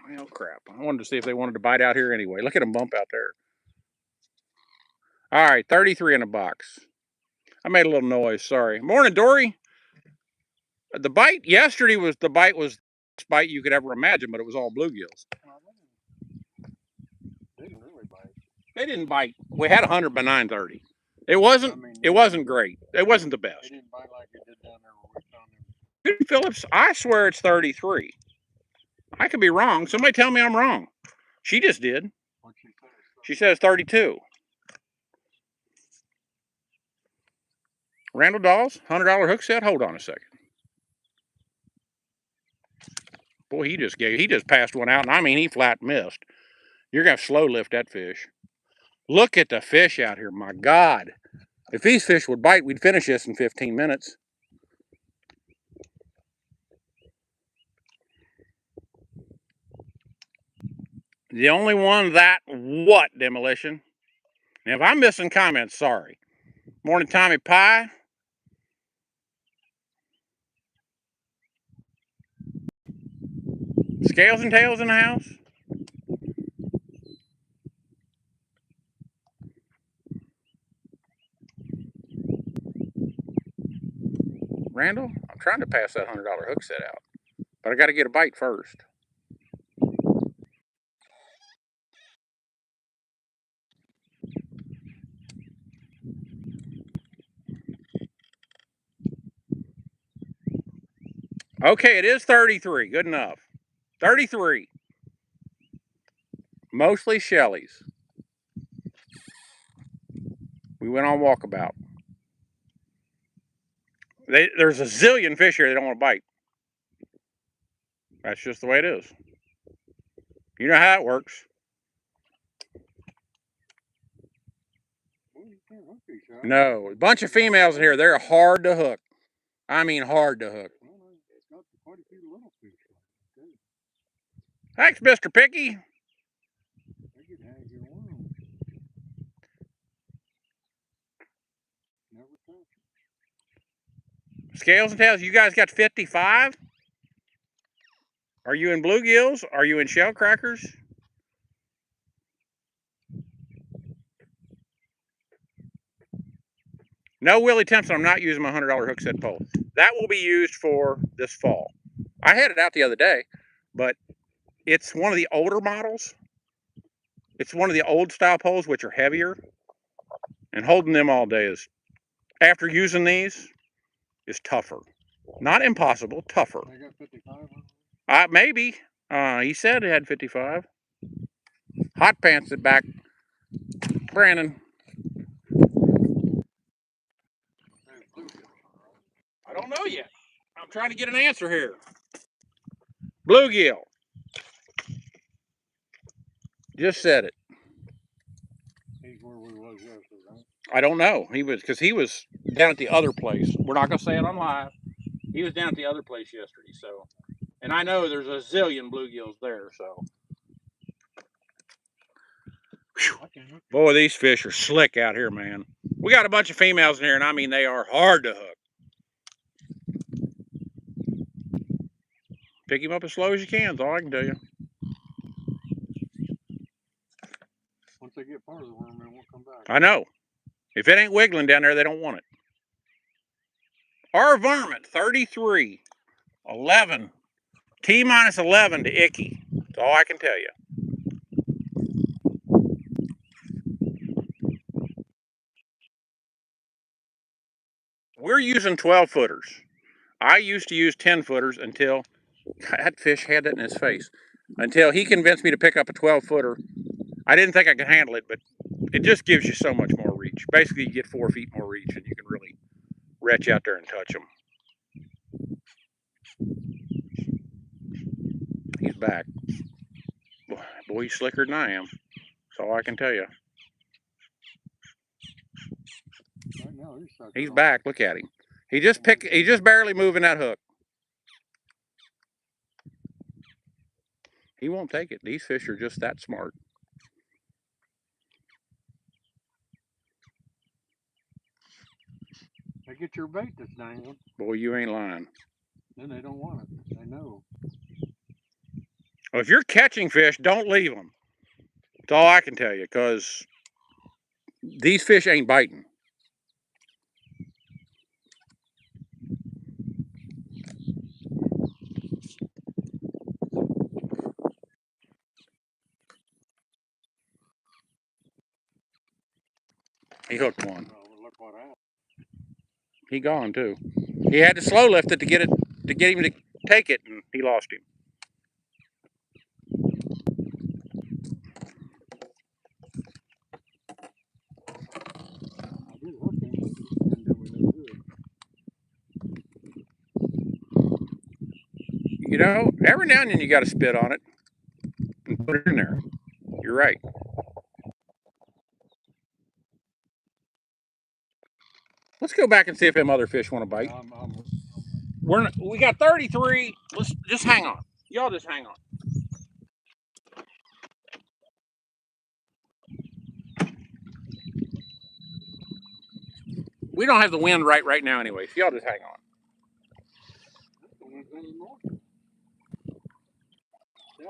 Well, crap. I wanted to see if they wanted to bite out here anyway. Look at him bump out there. All right, 33 in a box. I made a little noise. Sorry. Morning, Dory. The bite yesterday was bite you could ever imagine, but it was all bluegills. They didn't really bite. They didn't bite. We had 100 by 9:30. It wasn't. It wasn't great. It wasn't the best. They didn't bite like it did down there where we found them. Phillips, I swear it's 33. I could be wrong. Somebody tell me I'm wrong. She just did. What'd she say? She says 32. Randall Dawes, $100 hook set. Hold on a second. Boy, he just passed one out, and I mean he flat missed. You're gonna slow lift that fish. Look at the fish out here, my God. If these fish would bite, we'd finish this in 15 minutes. The only one that what, Demolition? And if I'm missing comments, sorry. Morning, Tommy Pie. Scales and Tails in the house. Randall, I'm trying to pass that $100 hook set out, but I got to get a bite first. Okay, it is 33. Good enough. 33. Mostly Shelleys. We went on walkabout. There's a zillion fish here they don't want to bite. That's just the way it is. You know how it works. No, a bunch of females in here. They're hard to hook. I mean hard to hook. Thanks, Mr. Picky. Scales and Tails, you guys got 55? Are you in bluegills? Are you in shellcrackers? No, Willie Tempson, I'm not using my $100 hook set pole. That will be used for this fall. I had it out the other day, but it's one of the older models. It's one of the old style poles, which are heavier. And holding them all day is, after using these, is tougher. Not impossible, tougher. They got 55? Maybe. He said it had 55. Hot pants it back. Brandon. I don't know yet. I'm trying to get an answer here. Bluegill. Just said it. He's where we was yesterday, right? I don't know. He was down at the other place. We're not gonna say it on live. He was down at the other place yesterday, so, and I know there's a zillion bluegills there, so. Whew. Boy, these fish are slick out here, man. We got a bunch of females in here, and I mean they are hard to hook. Pick him up as slow as you can, is all I can tell you. Once they get part of the worm, they won't come back. I know. If it ain't wiggling down there, they don't want it. Our varmint, 33. 11. T minus 11 to Icky. That's all I can tell you. We're using 12 footers. I used to use 10 footers until that fish had that in his face. Until he convinced me to pick up a 12 footer. I didn't think I could handle it, but it just gives you so much more reach. Basically, you get 4 feet more reach, and you can really reach out there and touch them. He's back. Boy, he's slicker than I am. That's all I can tell you. Right now, he's back. Look at him. He's just barely moving that hook. He won't take it. These fish are just that smart. They get your bait that's dangling. Boy, you ain't lying. Then they don't want it. They know. Well, if you're catching fish, don't leave them. That's all I can tell you, because these fish ain't biting. He hooked one. Well, look what happened. He gone too. He had to slow lift it to get him to take it, and he lost him. I did hook him, but he didn't do me no good. You know, every now and then you got to spit on it and put it in there. You're right. Let's go back and see if them other fish want to bite. We got 33. Let's just hang on. Y'all just hang on. We don't have the wind right now anyway, so y'all just hang on.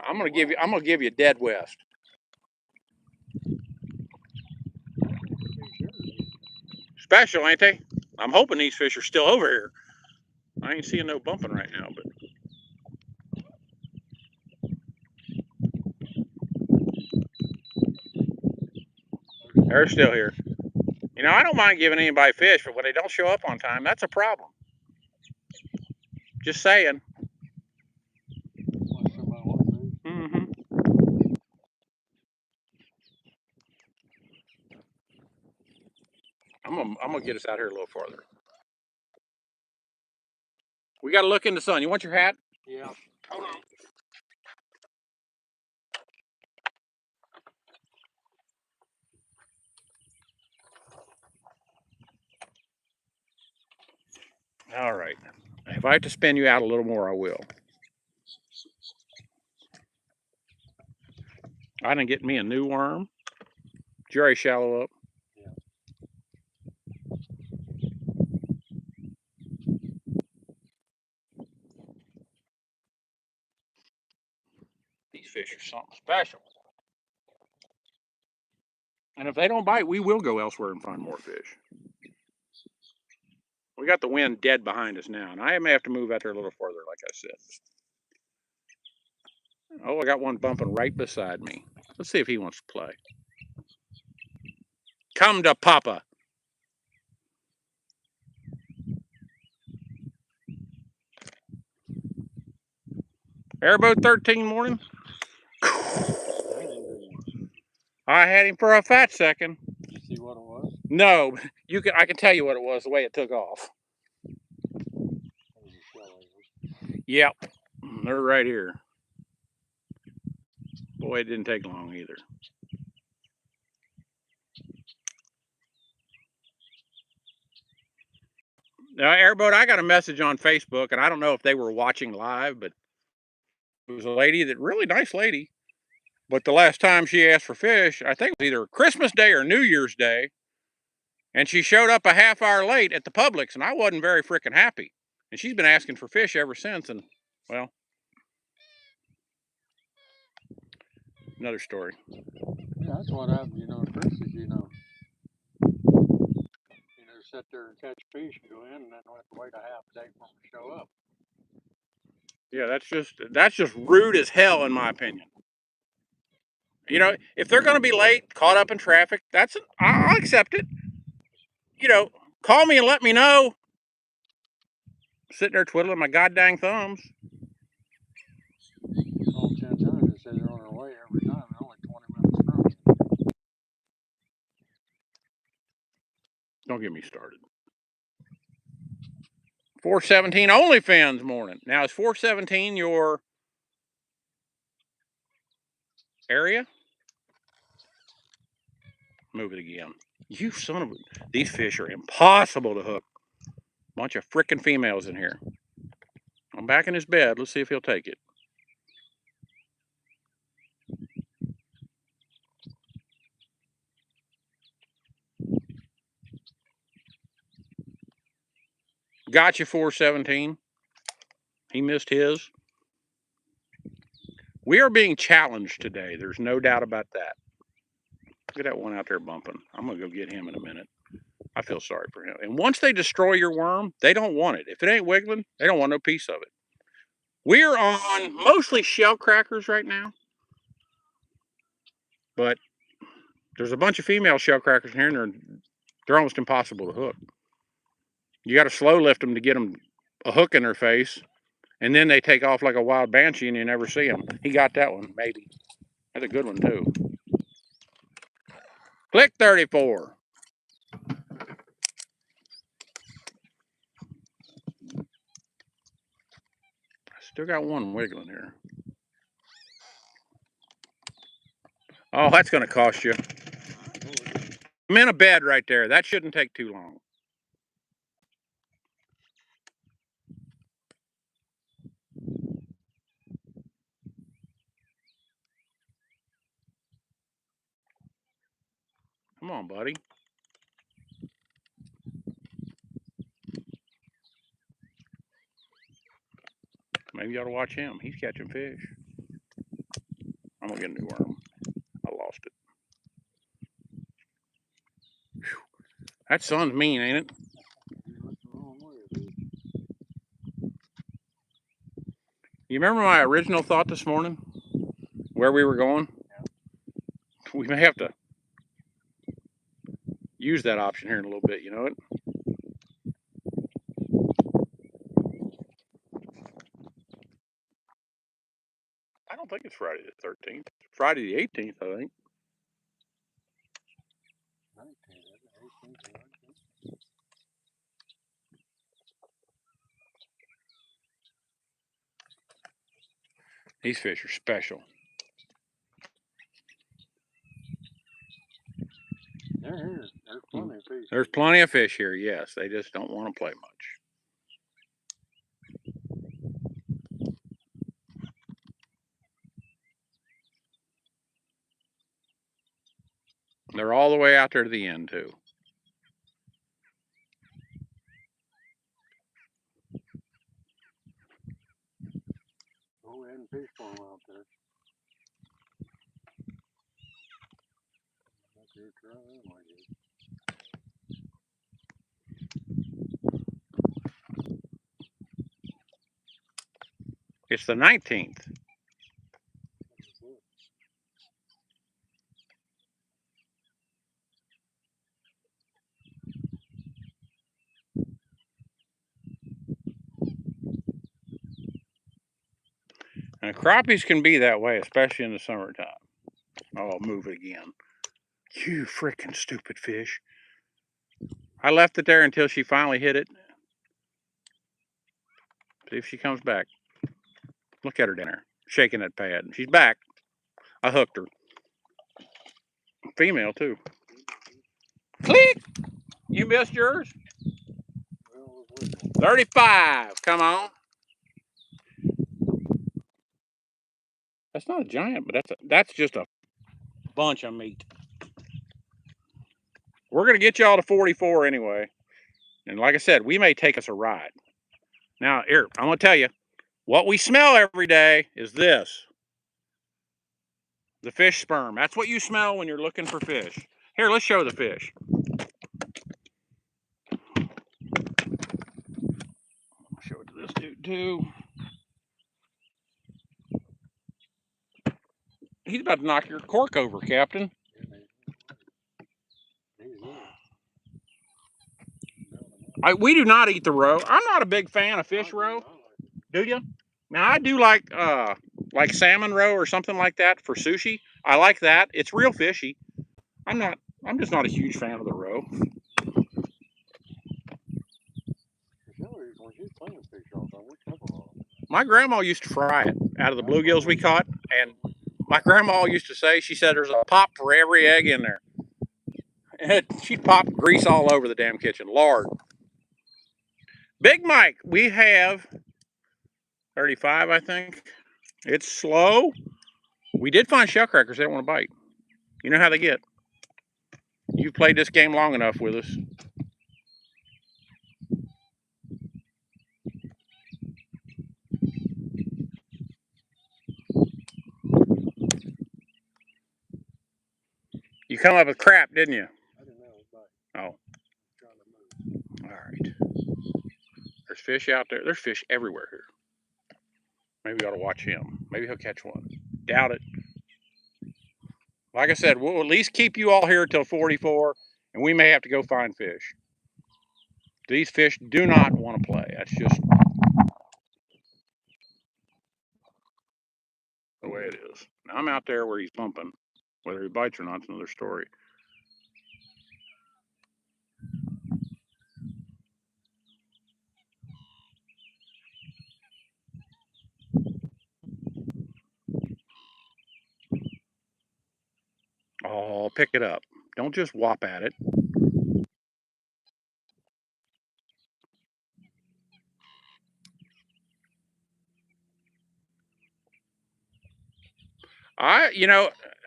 I'm gonna give you dead west. Special, ain't they? I'm hoping these fish are still over here. I ain't seeing no bumping right now, but they're still here. You know, I don't mind giving anybody fish, but when they don't show up on time, that's a problem. Just saying. Mm-hmm. I'm gonna get us out here a little farther. We got to look in the sun. You want your hat? Yeah. Hold on. All right. If I have to spin you out a little more, I will. I didn't get me a new worm. Jerry shallow up. Yeah. These fish are something special. And if they don't bite, we will go elsewhere and find more fish. We got the wind dead behind us now, and I may have to move out there a little further, like I said. Oh, I got one bumping right beside me. Let's see if he wants to play. Come to Papa. Airboat 13 morning. I had him for a fat second. Did you see what it was? No, I can tell you what it was the way it took off. Yep, they're right here. Boy, it didn't take long either. Now, Airboat, I got a message on Facebook, and I don't know if they were watching live, but it was a lady, really nice lady. But the last time she asked for fish, I think it was either Christmas Day or New Year's Day, and she showed up a half hour late at the Publix, and I wasn't very freaking happy. And she's been asking for fish ever since, and, well, another story. Yeah, that's what happened, you know, cruises, you know, sit there and catch fish and go in, and then have to wait a half day for them to show up. Yeah, that's just rude as hell, in my opinion. You know, if they're going to be late, caught up in traffic, I'll accept it. You know, call me and let me know. Sitting there twiddling my goddamn thumbs. All 10 times they say they're on their way every time. They're only 20 minutes from you. Don't get me started. 417 OnlyFans morning. Now, is 417 your area? Move it again. You son of a... These fish are impossible to hook. Bunch of frickin' females in here. I'm back in his bed. Let's see if he'll take it. Got you, 417. He missed his. We are being challenged today. There's no doubt about that. Look at that one out there bumping. I'm going to go get him in a minute. I feel sorry for him. And once they destroy your worm, they don't want it. If it ain't wiggling, they don't want no piece of it. We're on mostly Shellcrackers right now. But there's a bunch of female Shellcrackers in here, and they're They're almost impossible to hook. You got to slow lift them to get them a hook in their face, and then they take off like a wild banshee and you never see them. He got that one, maybe. That's a good one, too. Click 34. Still got one wiggling here. Oh, that's going to cost you. I'm in a bed right there. That shouldn't take too long. Come on, buddy. Maybe you ought to watch him. He's catching fish. I'm going to get a new worm. I lost it. Whew. That sun's mean, ain't it? You remember my original thought this morning? Where we were going? We may have to use that option here in a little bit, you know it? I don't think it's Friday the 13th. Friday the 18th, I think. 19, 18, 19. These fish are special. They're here. There's plenty of fish. There's plenty of fish here, yes. They just don't want to play much. They're all the way out there to the end, too. Go ahead and fish for them out there. Try them, I guess. It's the 19th. And crappies can be that way, especially in the summertime. Oh, I'll move it again. You freaking stupid fish. I left it there until she finally hit it. See if she comes back. Look at her down there, shaking that pad. She's back. I hooked her. Female, too. Click! You missed yours? 35. Come on. That's not a giant, but that's just a bunch of meat. We're going to get y'all to 44 anyway. And like I said, we may take us a ride. Now, here, I'm going to tell you, what we smell every day is this. The fish sperm. That's what you smell when you're looking for fish. Here, let's show the fish. I'll show it to this dude, too. He's about to knock your cork over, Captain. We do not eat the roe. I'm not a big fan of fish roe. Do you? Now I do like salmon roe or something like that for sushi. I like that. It's real fishy. I'm just not a huge fan of the roe. My grandma used to fry it out of the bluegills we caught, and my grandma used to say, she said there's a pop for every egg in there. And she'd pop grease all over the damn kitchen. Lord. Big Mike, we have 35, I think. It's slow. We did find shellcrackers. They don't want to bite. You know how they get. You've played this game long enough with us. You come up with crap, didn't you? I didn't know it was Oh. All right. There's fish out there. There's fish everywhere here. Maybe we ought to watch him. Maybe he'll catch one. Doubt it. Like I said, we'll at least keep you all here till 44, and we may have to go find fish. These fish do not want to play. That's just the way it is. Now I'm out there where he's bumping. Whether he bites or not is another story. Oh, pick it up. Don't just whop at it.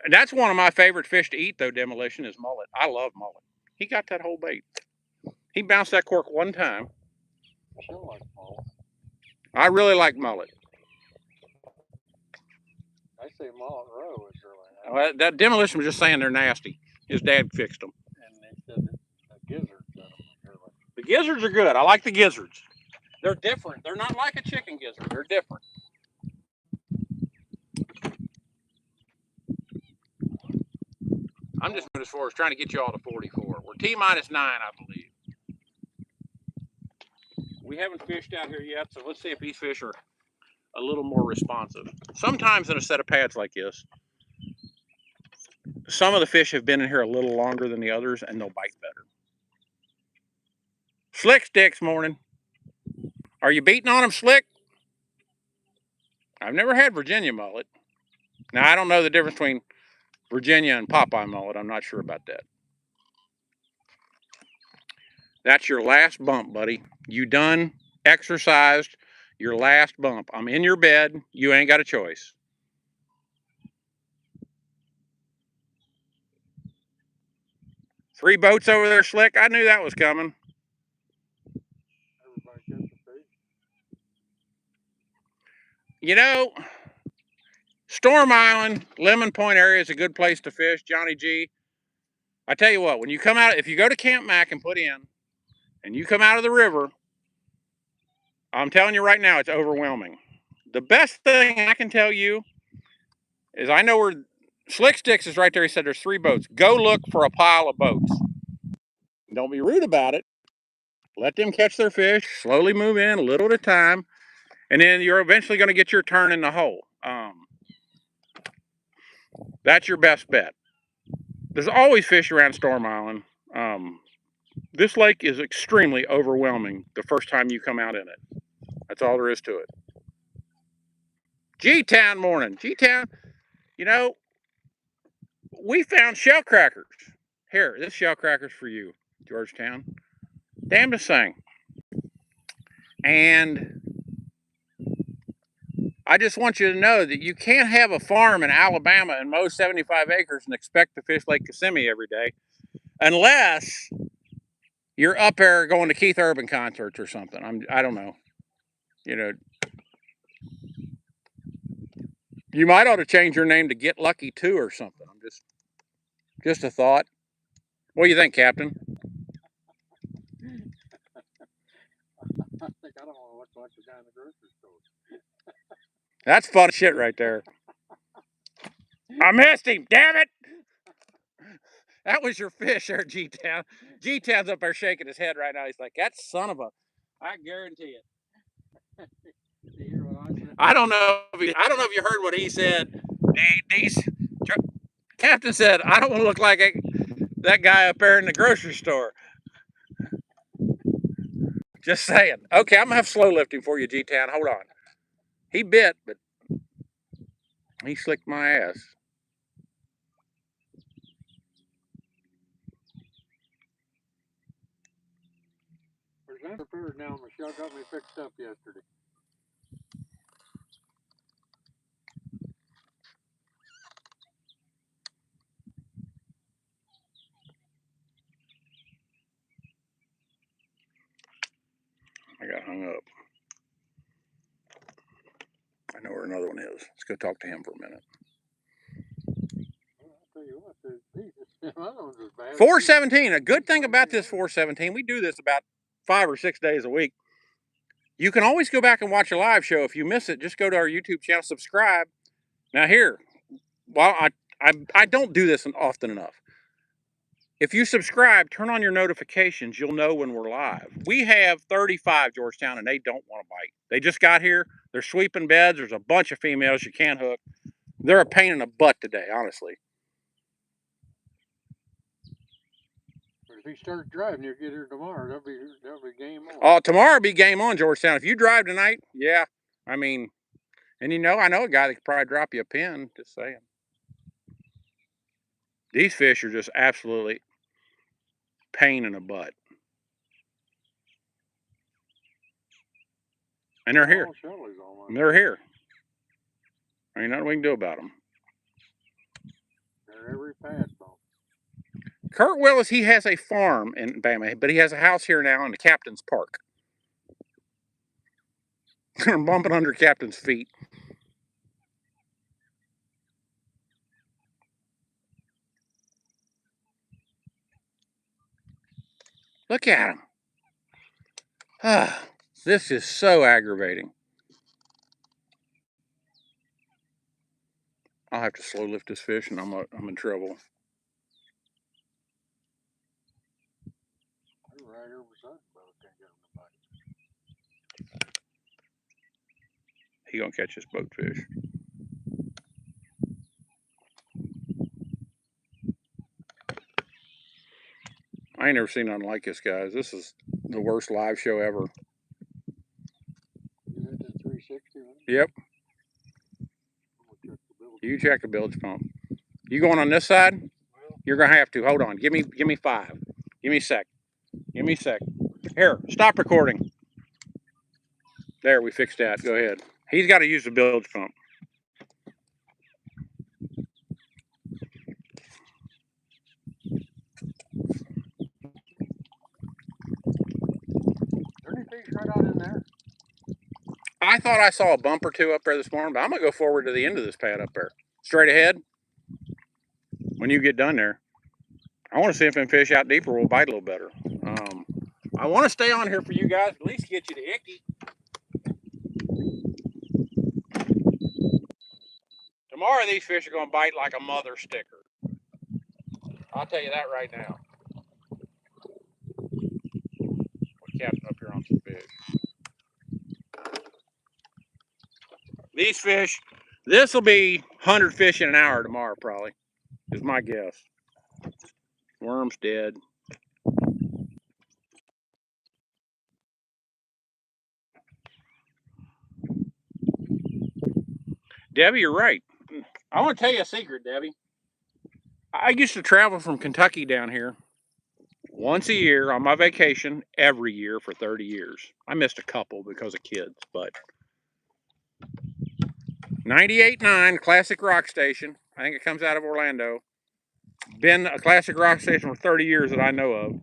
That's one of my favorite fish to eat, though, Demolition, is mullet. I love mullet. He got that whole bait. He bounced that cork one time. She'll like mullet. I really like mullet. I say mullet roe is really nice. That Demolition was just saying they're nasty. His dad fixed them. And they said the gizzards in them are really. The gizzards are good. I like the gizzards. They're different. They're not like a chicken gizzard. They're different. I'm just moving as far as trying to get you all to 44. We're T-9, I believe. We haven't fished out here yet, so let's see if these fish are a little more responsive. Sometimes in a set of pads like this, some of the fish have been in here a little longer than the others, and they'll bite better. Slick sticks morning. Are you beating on them, Slick? I've never had Virginia mullet. Now, I don't know the difference between Virginia and Popeye mullet. I'm not sure about that. That's your last bump, buddy. You done exercised your last bump. I'm in your bed. You ain't got a choice. Three boats over there, Slick. I knew that was coming. Everybody gets the fish. You know, Storm Island, Lemon Point area is a good place to fish, Johnny G. I tell you what, when you come out, if you go to Camp Mac and put in, and you come out of the river, I'm telling you right now, it's overwhelming. The best thing I can tell you is I know where Slick Sticks is right there. He said there's 3 boats. Go look for a pile of boats. Don't be rude about it. Let them catch their fish. Slowly move in a little at a time. And then you're eventually going to get your turn in the hole. That's your best bet. There's always fish around Storm Island. This lake is extremely overwhelming the first time you come out in it. That's all there is to it. G-Town morning. G-Town, you know, we found shellcrackers. Here, this shellcracker's for you, Georgetown. Damnedest thing. And I just want you to know that you can't have a farm in Alabama and mow 75 acres and expect to fish Lake Kissimmee every day unless you're up there going to Keith Urban concerts or something. I don't know. You know, you might ought to change your name to Get Lucky 2 or something. I'm just a thought. What do you think, Captain? I think I don't want to look like the guy in the grocery store. That's fun shit right there. I missed him, damn it! That was your fish there, G-Town. G-Town's up there shaking his head right now. He's like, that son of a... I guarantee it. I don't know if you heard what he said. Captain said, I don't want to look like that guy up there in the grocery store. Just saying. Okay, I'm going to have slow lifting for you, G-Town. Hold on. He bit, but he slicked my ass. Presenter prepared now. Michelle got me fixed up yesterday. I got hung up. I know where another one is. Let's go talk to him for a minute. Well, I'll tell you what, these other ones is bad. 417. A good thing about this 417, we do this about 5 or 6 days a week. You can always go back and watch a live show. If you miss it, just go to our YouTube channel, subscribe. Now here, while I don't do this often enough. If you subscribe, turn on your notifications. You'll know when we're live. We have 35 Georgetown, and they don't want to bite. They just got here. They're sweeping beds. There's a bunch of females you can't hook. They're a pain in the butt today, honestly. But if he starts driving, you'll get here tomorrow. That'll be game on. Oh, tomorrow will be game on, Georgetown. If you drive tonight, yeah. I mean, and I know a guy that could probably drop you a pin. Just saying. These fish are just absolutely pain in the butt. And they're here. And they're here. Ain't nothing we can do about them. They're every pad bump. Kurt Willis, he has a farm in Bama, but he has a house here now in the Captain's Park. They're bumping under Captain's feet. Look at him. Ah, this is so aggravating. I'll have to slow lift this fish, and I'm in trouble. He gonna catch this boat fish. I ain't never seen nothing like this, guys. This is the worst live show ever. You hit that 360, right? Yep. You check the bilge pump. You going on this side? You're gonna have to. Hold on. Give me 5. Give me a sec. Give me a sec. Here, stop recording. There, we fixed that. Go ahead. He's got to use the bilge pump. Right out in there. I thought I saw a bump or two up there this morning, but I'm gonna go forward to the end of this pad up there, straight ahead. When you get done there, I want to see if them fish out deeper will bite a little better. I want to stay on here for you guys, at least get you the icky. Tomorrow these fish are gonna bite like a mother sticker. I'll tell you that right now. We're casting up here on some fish. These fish, this will be 100 fish in an hour tomorrow, probably, is my guess. Worm's dead. Debbie, you're right. I want to tell you a secret, Debbie. I used to travel from Kentucky down here once a year on my vacation every year for 30 years. I missed a couple because of kids, but 98.9 Classic Rock Station. I think it comes out of Orlando. Been a Classic Rock Station for 30 years that I know of.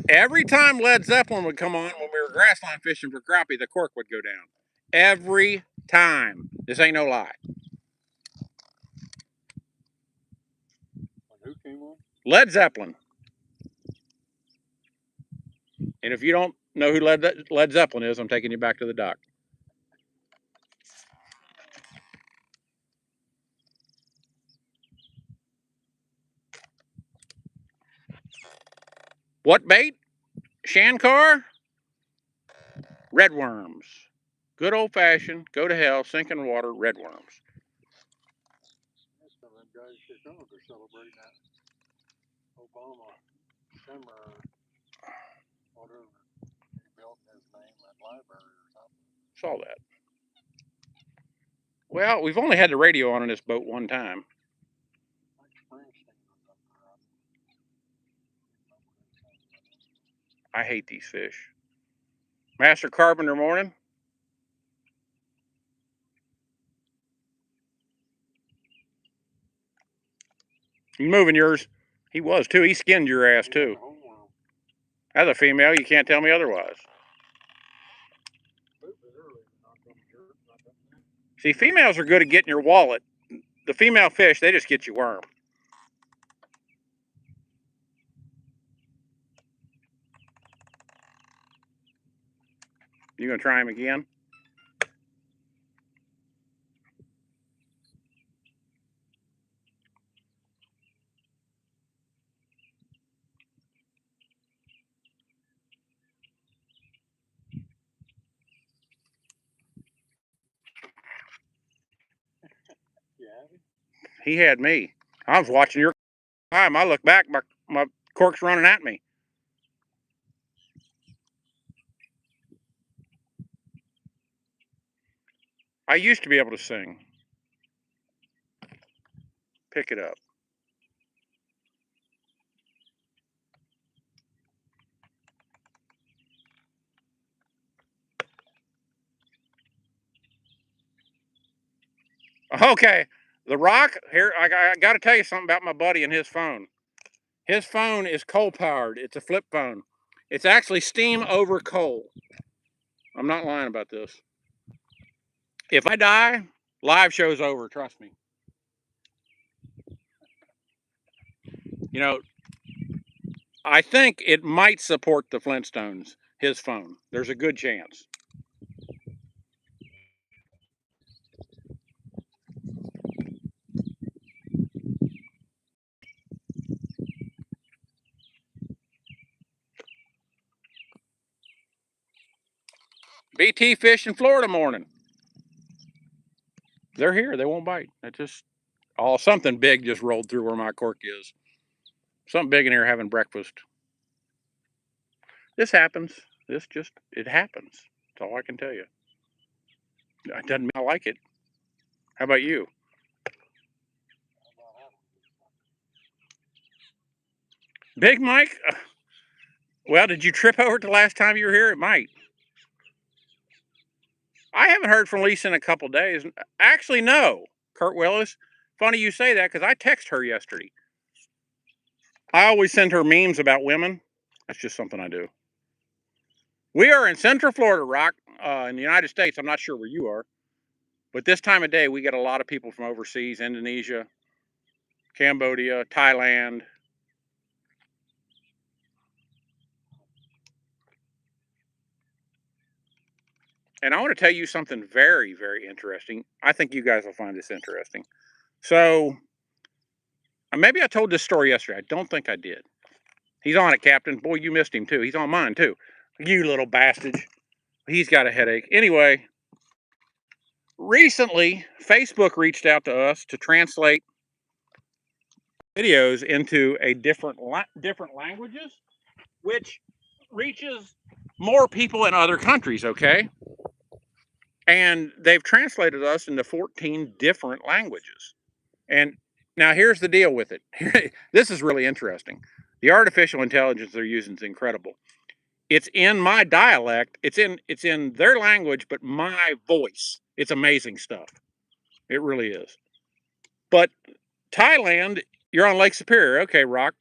Every time Led Zeppelin would come on when we were grassline fishing for crappie, the cork would go down. Every time. This ain't no lie. Who came on? Led Zeppelin. And if you don't know who Led Zeppelin is, I'm taking you back to the dock. What bait? Shankar? Red worms. Good old fashioned, go to hell, sink in water, red worms. That's some of them guys in Chicago are celebrating that Obama December, whatever he built in his name, that library or something. Saw that. Well, we've only had the radio on this boat one time. I hate these fish. Master Carpenter morning. You moving yours? He was too. He skinned your ass too. As a female, you can't tell me otherwise. See, females are good at getting your wallet. The female fish, they just get you worm. You gonna try him again? He had me. I was watching your time. I look back, my cork's running at me. I used to be able to sing. Pick it up. Okay, The Rock, here, I got to tell you something about my buddy and his phone. His phone is coal powered. It's a flip phone. It's actually steam over coal. I'm not lying about this. If I die, live show's over, trust me. You know, I think it might support the Flintstones, his phone. There's a good chance. BT fish in Florida morning. They're here. They won't bite. It just, something big just rolled through where my cork is. Something big in here having breakfast. This happens. It happens. That's all I can tell you. It doesn't mean I like it. How about you? Big Mike? Well, did you trip over it the last time you were here? It might. I haven't heard from Lisa in a couple days. Actually, no. Kurt Willis. Funny you say that because I texted her yesterday. I always send her memes about women. That's just something I do. We are in Central Florida, Rock, in the United States. I'm not sure where you are. But this time of day, we get a lot of people from overseas, Indonesia, Cambodia, Thailand. And I want to tell you something very, very interesting. I think you guys will find this interesting. So, maybe I told this story yesterday. I don't think I did. He's on it, Captain. Boy, you missed him too. He's on mine too. You little bastard. He's got a headache. Anyway, recently, Facebook reached out to us to translate videos into a different languages, which reaches more people in other countries, okay? And they've translated us into 14 different languages. And now here's the deal with it. This is really interesting. The artificial intelligence they're using is incredible. It's in my dialect. It's in their language, but my voice. It's amazing stuff. It really is. But Thailand, you're on Lake Superior. Okay, Rock.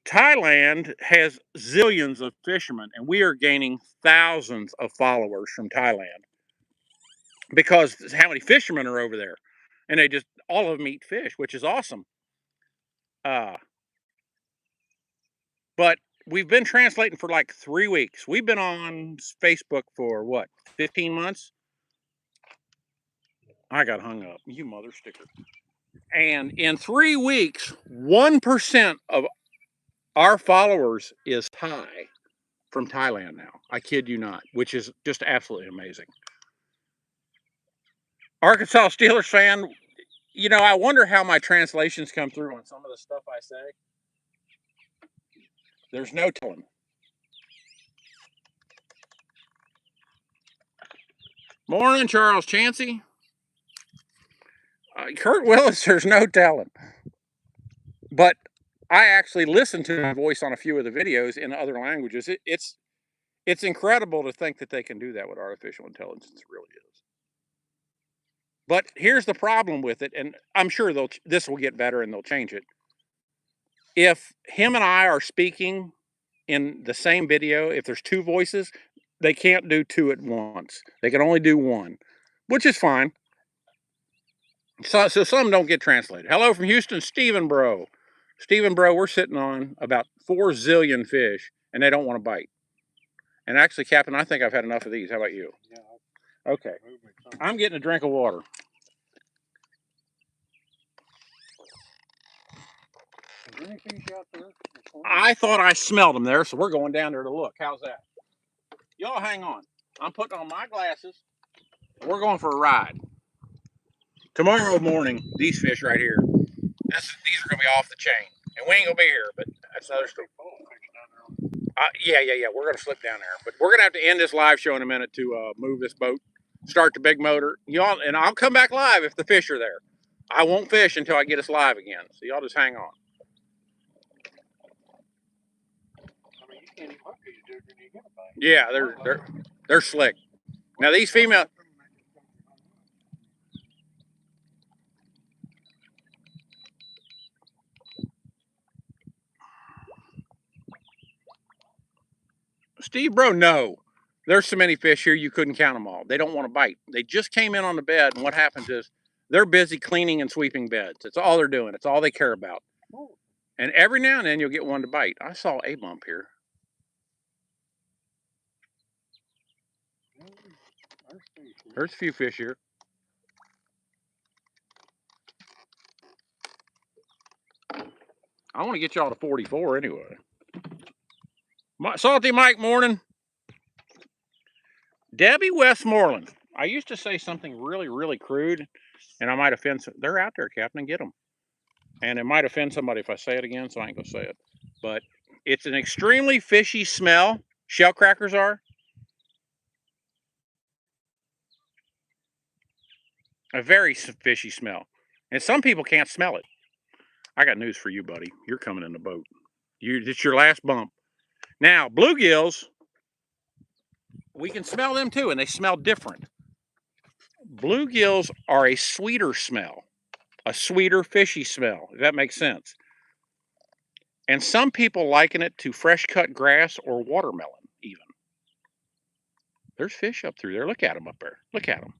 Thailand has zillions of fishermen, and we are gaining thousands of followers from Thailand because how many fishermen are over there, and they just all of them eat fish, which is awesome. But we've been translating for like 3 weeks. We've been on Facebook for what, 15 months? I got hung up. You mother sticker. And in 3 weeks, 1% of our followers is Thai from Thailand now. I kid you not, which is just absolutely amazing. Arkansas Steelers fan, you know, I wonder how my translations come through on some of the stuff I say. There's no telling. Morning, Charles Chansey. Kurt Willis, there's no telling. But I actually listened to my voice on a few of the videos in other languages. It's incredible to think that they can do that with artificial intelligence. It really is. But here's the problem with it, and I'm sure this will get better and they'll change it. If him and I are speaking in the same video, if there's two voices, they can't do two at once. They can only do one, which is fine. So some don't get translated. Hello from Houston, Stephen Bro. Stephen Bro, we're sitting on about 4 zillion fish, and they don't want to bite. And actually, Captain, I think I've had enough of these. How about you? Yeah. Okay. I'm getting a drink of water. Is there any fish out there? I thought I smelled them there, so we're going down there to look. How's that? Y'all hang on. I'm putting on my glasses. We're going for a ride. Tomorrow morning, these fish right here, these are going to be off the chain. And we ain't going to be here, but that's another story. Yeah. We're going to slip down there. But we're going to have to end this live show in a minute to move this boat, start the big motor. Y'all, and I'll come back live if the fish are there. I won't fish until I get us live again. So y'all just hang on. I mean, you can't even hook these dudes when you get a bite. Yeah, they're slick. Now these female. Steve, bro, no. There's so many fish here you couldn't count them all. They don't want to bite. They just came in on the bed, and what happens is they're busy cleaning and sweeping beds. It's all they're doing. It's all they care about. And every now and then you'll get one to bite. I saw a bump here. There's a few fish here. I want to get y'all to 44 anyway. Salty Mike, morning. Debbie Westmoreland. I used to say something really, really crude, and I might offend some. They're out there, Captain, get them. And it might offend somebody if I say it again, so I ain't going to say it. But it's an extremely fishy smell. Shellcrackers are. A very fishy smell. And some people can't smell it. I got news for you, buddy. You're coming in the boat. It's your last bump. Now, bluegills, we can smell them too, and they smell different. Bluegills are a sweeter smell, a sweeter, fishy smell, if that makes sense. And some people liken it to fresh cut grass or watermelon, even. There's fish up through there. Look at them up there. Look at them.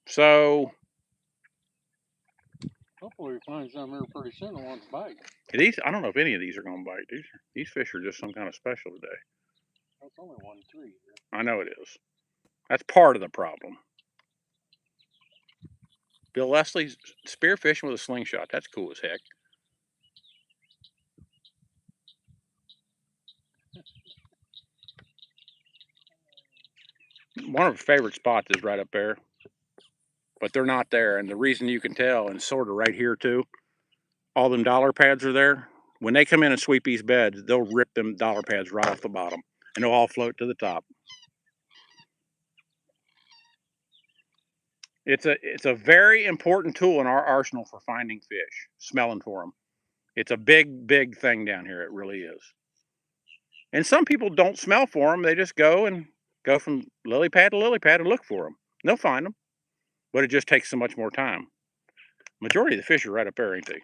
So, hopefully we find some here pretty soon that wants to bite. I don't know if any of these are going to bite. These fish are just some kind of special today. That's only 1 3. I know it is. That's part of the problem. Bill Leslie's spearfishing with a slingshot. That's cool as heck. One of her favorite spots is right up there. But they're not there. And the reason you can tell, and sort of right here too, all them dollar pads are there. When they come in and sweep these beds, they'll rip them dollar pads right off the bottom. And they'll all float to the top. It's a very important tool in our arsenal for finding fish, smelling for them. It's a big, big thing down here. It really is. And some people don't smell for them. They just go from lily pad to lily pad and look for them. They'll find them. But it just takes so much more time. Majority of the fish are right up there, ain't they?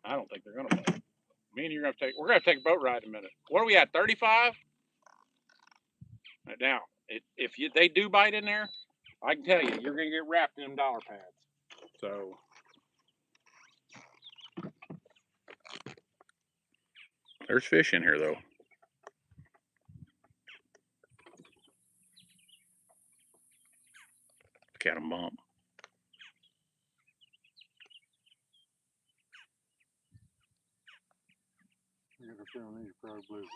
I don't think they're gonna bite. Me and we're gonna take a boat ride in a minute. What are we at, 35? Now, if they do bite in there, I can tell you, you're gonna get wrapped in them dollar pads. So there's fish in here though. Look at them bump. I got a feeling these are probably bluegills.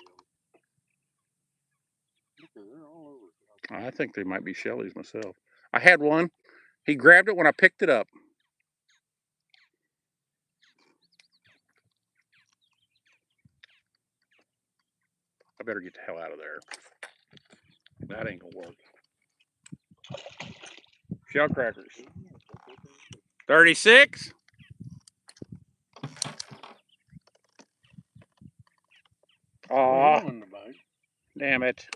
Look, they're all over. I think they might be Shelly's myself. I had one. He grabbed it when I picked it up. I better get the hell out of there. That ain't gonna work. Shellcrackers. 36. Aw, damn it.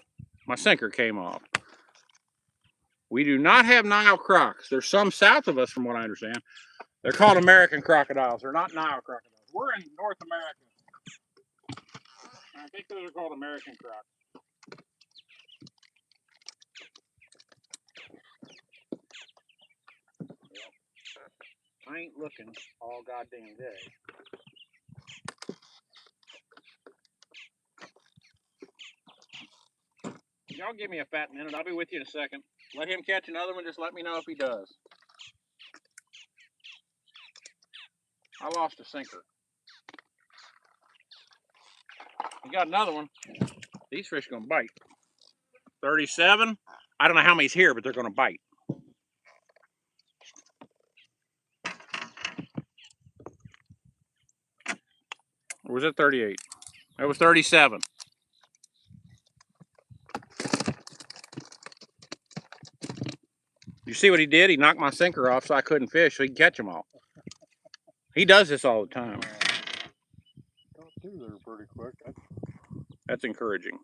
My sinker came off. We do not have Nile crocs. There's some south of us, from what I understand. They're called American crocodiles. They're not Nile crocodiles. We're in North America. I think those are called American crocs. I ain't looking all goddamn day. Y'all give me a fat minute. I'll be with you in a second. Let him catch another one. Just let me know if he does. I lost a sinker. He got another one. These fish are gonna bite. 37. I don't know how many's here, but they're going to bite. Or was it 38? That was 37. You see what he did? He knocked my sinker off so I couldn't fish, so he can catch them all. He does this all the time. Got two that are pretty quick. That's encouraging.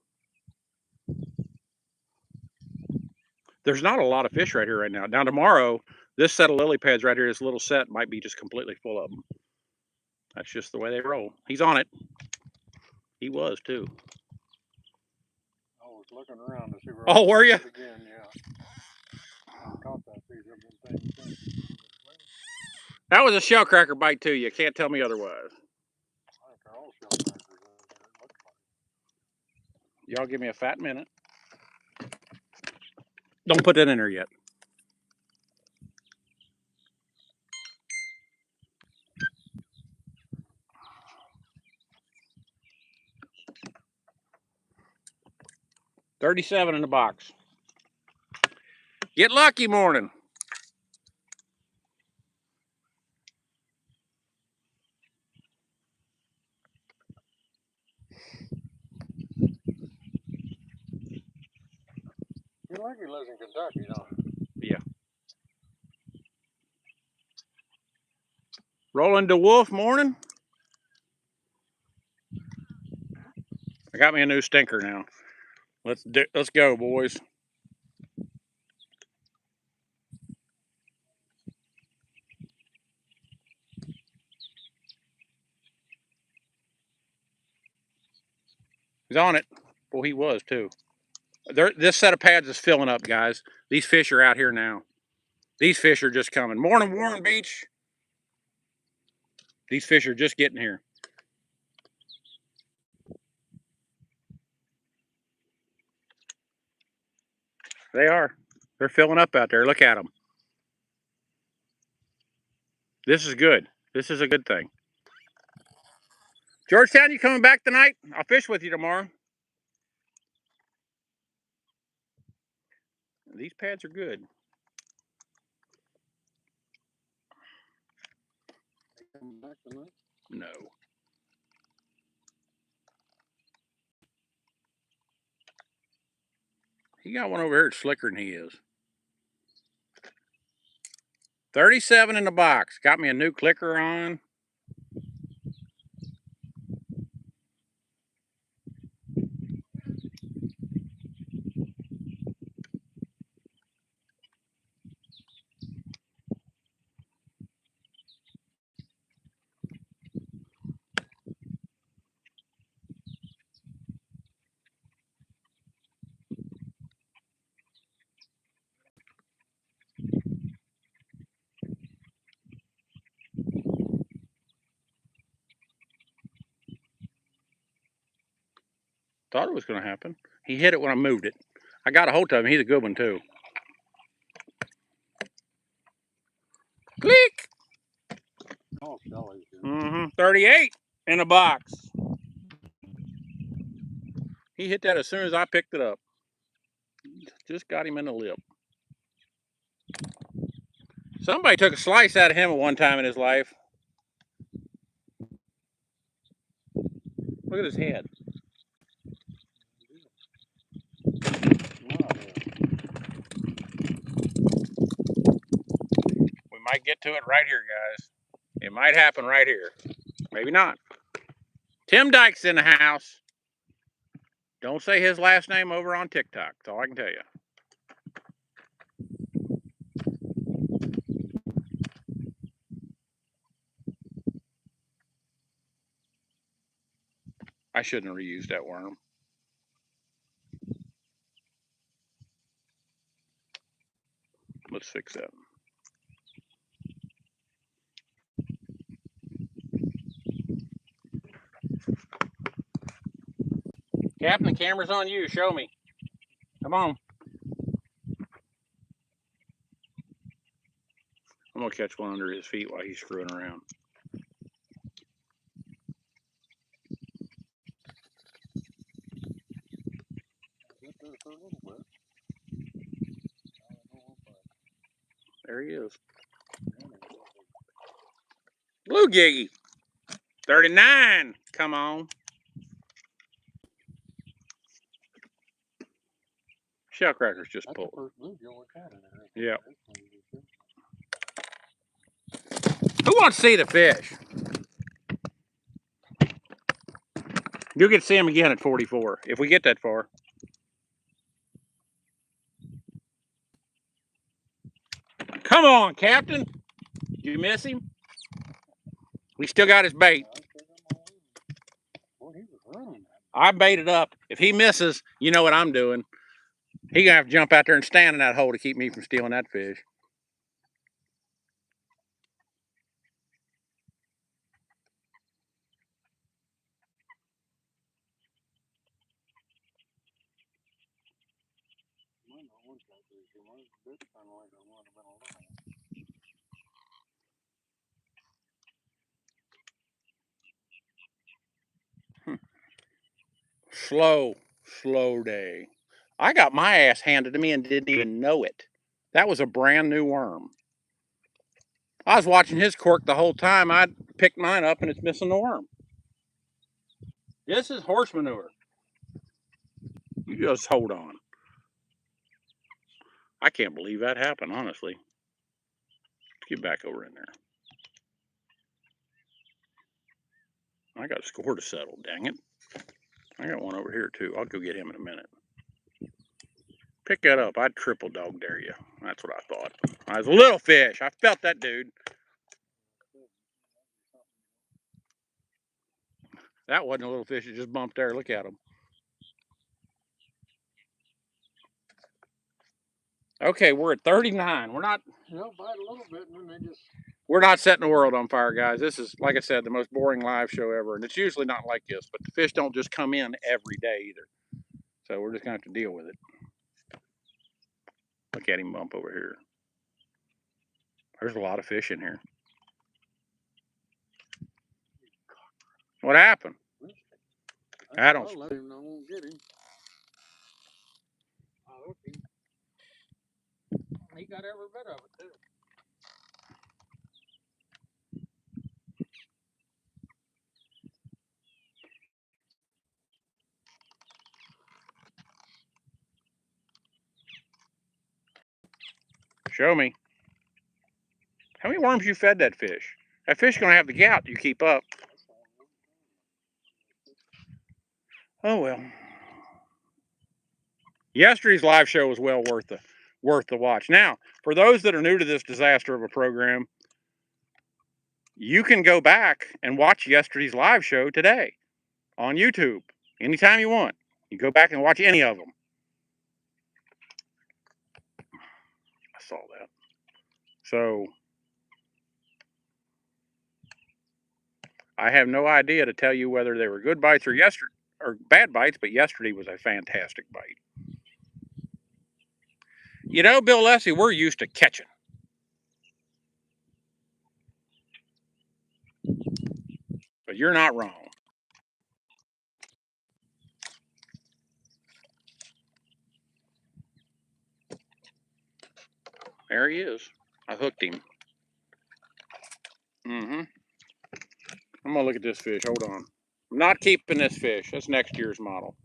There's not a lot of fish right here right now. Now tomorrow, this set of lily pads right here, this little set, might be just completely full of them. That's just the way they roll. He's on it. He was too. I was looking around to see where. Oh, were you? Again, yeah. I caught that piece of them things. That was a shellcracker bite too. You can't tell me otherwise. I think they're all shellcrackers. Y'all give me a fat minute. Don't put that in there yet. $37 in the box. Get lucky morning. You like he lives in Kentucky, don't you? Yeah. Rolling to Wolf morning. I got me a new stinker now. Let's go, boys. He's on it. Well, he was too. This set of pads is filling up, guys. These fish are out here now. These fish are just coming. Morning, Warren Beach. These fish are just getting here. They are. They're filling up out there. Look at them. This is good. This is a good thing. Georgetown, you coming back tonight? I'll fish with you tomorrow. These pads are good. Coming back tonight? No. He got one over here that's slicker than he is. 37 in the box. Got me a new clicker on. Thought it was going to happen. He hit it when I moved it. I got a hold of him. He's a good one, too. Click! Oh, Shelly's good. 38 in a box. He hit that as soon as I picked it up. Just got him in the lip. Somebody took a slice out of him at one time in his life. Look at his head. We might get to it right here, guys. It might happen right here. Maybe not. Tim Dyke's in the house. Don't say his last name over on TikTok. That's all I can tell you. I shouldn't have reused that worm. Let's fix that. Captain, the camera's on you. Show me. Come on. I'm going to catch one under his feet while he's screwing around. for a little bit. There he is. Blue Giggy. 39. Come on. Shellcracker's just That's pulled. the first bluegill we caught in there. Yeah. Who wants to see the fish? You'll get to see him again at 44, if we get that far. Come on, Captain. Did you miss him? We still got his bait. Boy, he was running. I baited up. If he misses, you know what I'm doing. He gonna have to jump out there and stand in that hole to keep me from stealing that fish. Slow day. I got my ass handed to me and didn't even know it. That was a brand new worm. I was watching his cork the whole time. I picked mine up and it's missing the worm. This is horse manure. You just hold on. I can't believe that happened, honestly. Let's get back over in there. I got a score to settle, dang it. I got one over here too. I'll go get him in a minute. Pick that up. I'd triple dog dare you. That's what I thought. I was a little fish. I felt that dude. That wasn't a little fish. It just bumped there. Look at him. Okay, we're at 39. We're not. They'll bite a little bit and then they just. We're not setting the world on fire, guys. This is, like I said, the most boring live show ever. And it's usually not like this, but the fish don't just come in every day either. So we're just going to have to deal with it. Look at him bump over here. There's a lot of fish in here. What happened? I don't. I'll let him know. I won't get him. I hooked him. He got every bit of it, too. Show me. How many worms you fed that fish? That fish going to have the gout you keep up. Oh, well. Yesterday's live show was well worth the watch. Now, for those that are new to this disaster of a program, you can go back and watch yesterday's live show today on YouTube anytime you want. You go back and watch any of them. I saw that. So I have no idea to tell you whether they were good bites or bad bites, but yesterday was a fantastic bite. You know, Bill Leslie, we're used to catching. But you're not wrong. There he is. I hooked him. I'm gonna look at this fish. Hold on. I'm not keeping this fish. That's next year's model.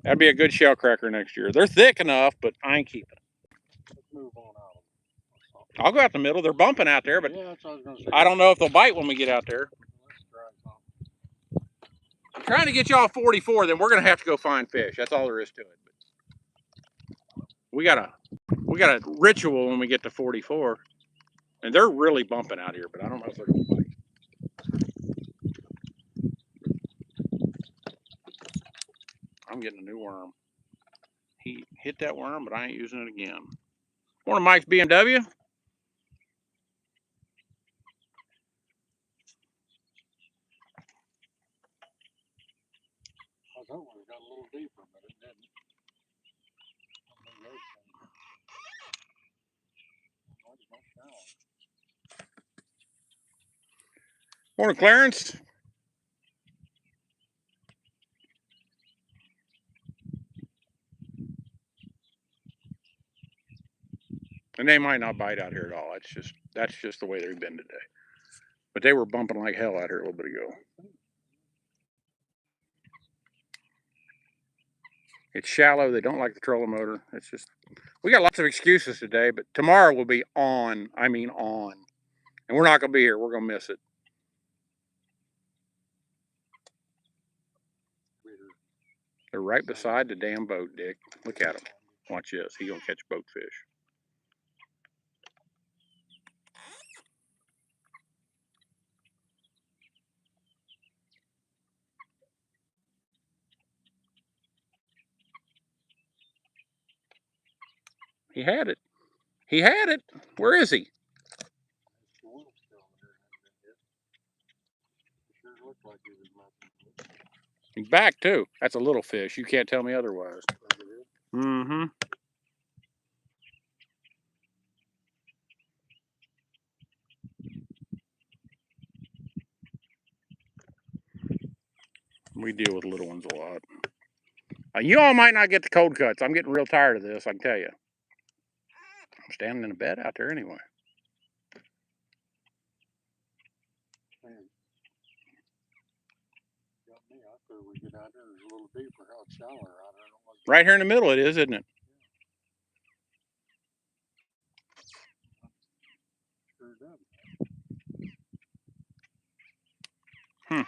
That'd be a good shellcracker next year. They're thick enough, but I ain't keeping it. Let's move on out. I'll go out the middle. They're bumping out there, but yeah, that's what I was gonna say. I don't know if they'll bite when we get out there. Let's try something. I'm trying to get y'all 44, then we're gonna have to go find fish. That's all there is to it. But we got a ritual when we get to 44. And they're really bumping out here, but I don't know if they're gonna bite. I'm getting a new worm. He hit that worm, but I ain't using it again. Morning, Mike's BMW. I thought we got a little deeper, but it didn't. Morning, Clarence. And they might not bite out here at all. That's just the way they've been today. But they were bumping like hell out here a little bit ago. It's shallow. They don't like the trolling motor. It's just, we got lots of excuses today, but tomorrow will be on. I mean on. And we're not going to be here. We're going to miss it. They're right beside the damn boat, Dick. Look at them. Watch this. He's going to catch boat fish. He had it. He had it. Where is he? He's back too. That's a little fish. You can't tell me otherwise. Mm-hmm. We deal with little ones a lot. You all might not get the cold cuts. I'm getting real tired of this, I can tell you. I'm standing in a bed out there anyway. We get out there, there's a little deeper, how it's shallower out there. Right here in the middle it is, isn't it? Sure does. Hmm.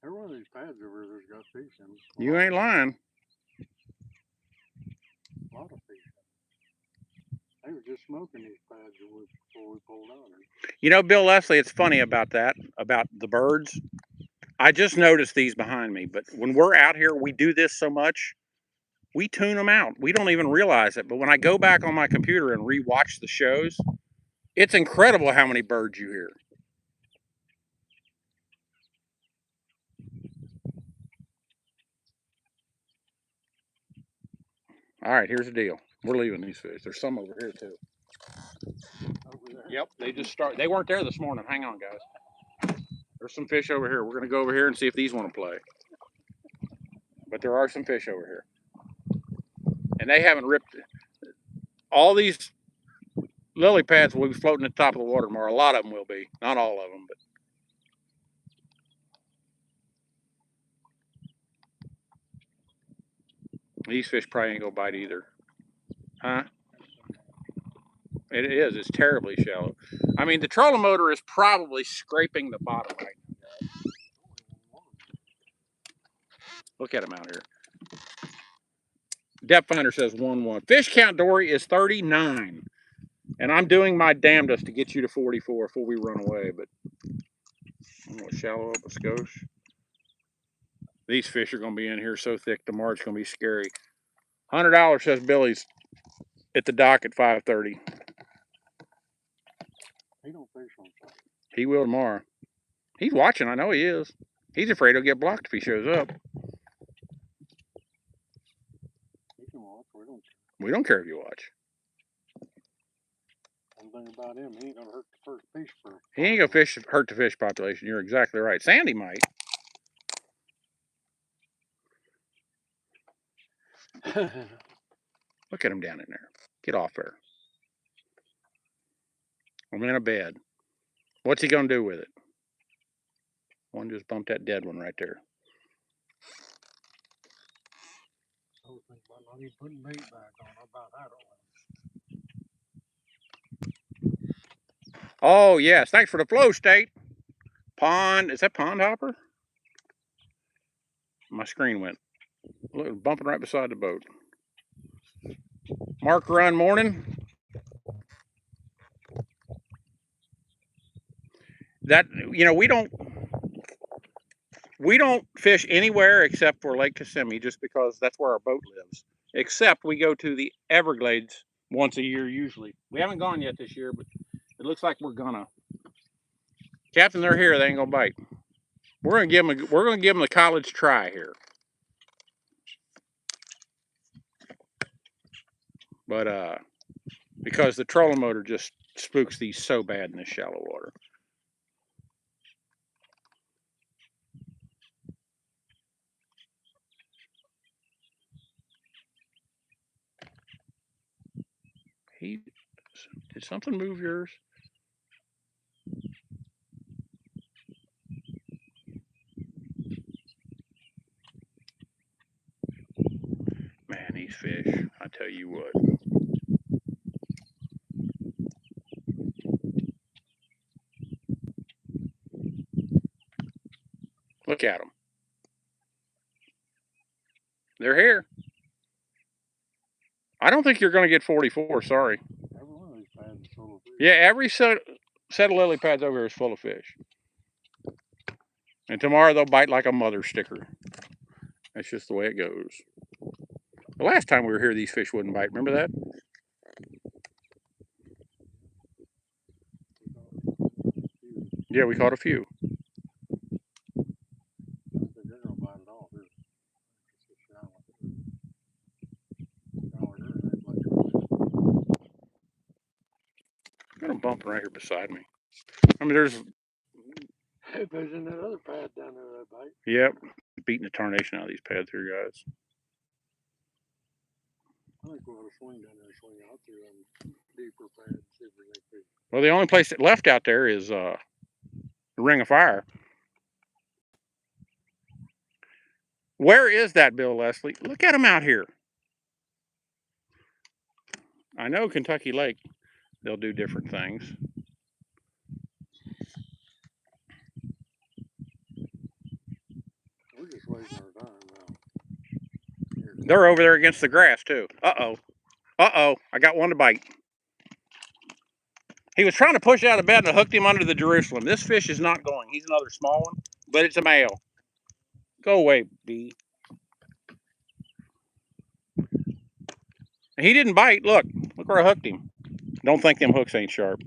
Every one of these pads over there's got fish in them. You ain't lying. A lot of fish. They were just smoking these pads before we pulled out. You know, Bill Leslie, it's funny about that, about the birds. I just noticed these behind me, but when we're out here, we do this so much, we tune them out. We don't even realize it. But when I go back on my computer and rewatch the shows, it's incredible how many birds you hear. All right, here's the deal. We're leaving these fish. There's some over here too. Over there? Yep, they just start. They weren't there this morning. Hang on, guys. There's some fish over here. We're gonna go over here and see if these want to play. But there are some fish over here, and they haven't ripped all these lily pads. Will be floating at the top of the water tomorrow. A lot of them will be, not all of them, but. These fish probably ain't gonna bite either. Huh? It is. It's terribly shallow. I mean, the trolling motor is probably scraping the bottom right now. Look at him out here. Depth finder says 1-1. Fish count, Dory, is 39. And I'm doing my damnedest to get you to 44 before we run away, but I'm going to shallow up a skosh. These fish are going to be in here so thick tomorrow it's going to be scary. $100 says Billy's at the dock at 5:30. He don't fish on Sunday. He will tomorrow. He's watching. I know he is. He's afraid he'll get blocked if he shows up. He can watch. We don't care if you watch. One thing about him, he ain't gonna hurt the first fish for. He ain't gonna hurt the fish population. You're exactly right. Sandy might. Look at him down in there. Get off there. I'm in a bed. What's he gonna do with it? One just bumped that dead one right there. I was thinking about not even putting bait back on. How about that? Oh yes, thanks for the flow, State. Pond, is that pond hopper? My screen went. Look, bumping right beside the boat. Mark Run morning. That, you know, we don't fish anywhere except for Lake Kissimmee just because that's where our boat lives. Except we go to the Everglades once a year usually. We haven't gone yet this year, but it looks like we're gonna. Captain, they're here. They ain't gonna bite. We're gonna give them the college try here. But because the trolling motor just spooks these so bad in this shallow water. Did something move yours? Man, these fish, I tell you what. Look at them. They're here. I don't think you're going to get 44, sorry. Every one of these pads is full of fish. Yeah, every set of lily pads over here is full of fish. And tomorrow they'll bite like a mother sticker. That's just the way it goes. The last time we were here, these fish wouldn't bite. Remember that? Yeah, we caught a few. They're gonna bite it off. Got them bumping right here beside me. I mean, there's. Hey, there's in that other pad down there that bite. Yep, beating the tarnation out of these pads here, guys. I think we'll have a swing down there, swing out through them deeper pads, see if we can fish. Well, the only place that left out there is the Ring of Fire. Where is that, Bill Leslie? Look at them out here. I know Kentucky Lake, they'll do different things. We're just wasting our time now. They're over there against the grass, too. Uh-oh. Uh-oh. I got one to bite. He was trying to push out of bed and I hooked him under the Jerusalem. This fish is not going. He's another small one, but it's a male. Go away, B. He didn't bite. Look where I hooked him. Don't think them hooks ain't sharp.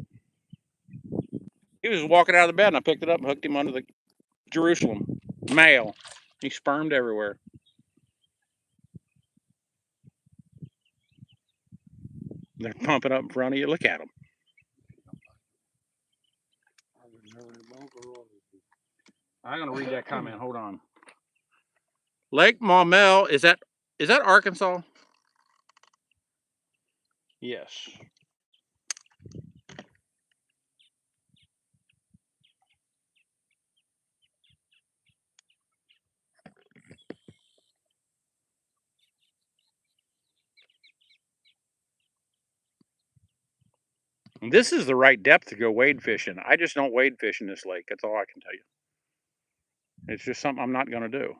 He was walking out of the bed and I picked it up and hooked him under the Jerusalem. Male. He spermed everywhere. They're pumping up in front of you. Look at them. I'm going to read that comment. Hold on. Lake Maumelle, is that Arkansas? Yes. This is the right depth to go wade fishing. I just don't wade fish in this lake. That's all I can tell you. It's just something I'm not going to do.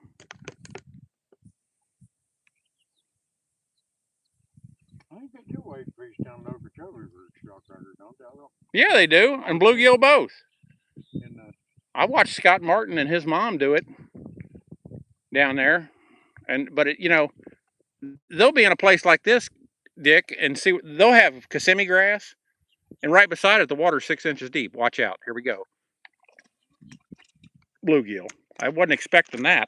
I think they do wade fish down in Okeechobee for Shellcracker, don't they? Yeah, they do. And bluegill both. And, I watched Scott Martin and his mom do it down there. But it, they'll be in a place like this, Dick, and see, they'll have Kissimmee grass. And right beside it, the water's 6 inches deep. Watch out. Here we go. Bluegill. I wasn't expecting that.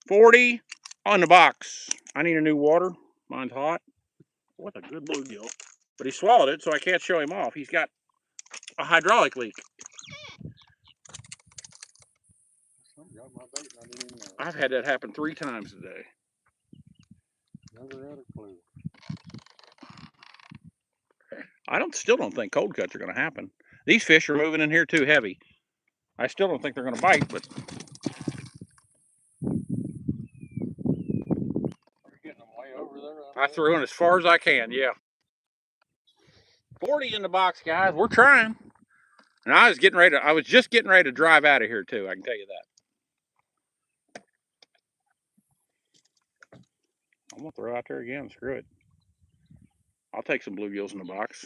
40 on the box. I need a new water. Mine's hot. What a good bluegill. But he swallowed it, so I can't show him off. He's got a hydraulic leak. I've had that happen 3 times today. Never had a clue. I still don't think cold cuts are going to happen. These fish are moving in here too heavy. I still don't think they're going to bite, but You're getting them way over there. I threw in as far as I can. Yeah. 40 in the box, guys. We're trying. And I was just getting ready to drive out of here too. I can tell you that. I'm gonna throw out there again. Screw it. I'll take some bluegills in the box.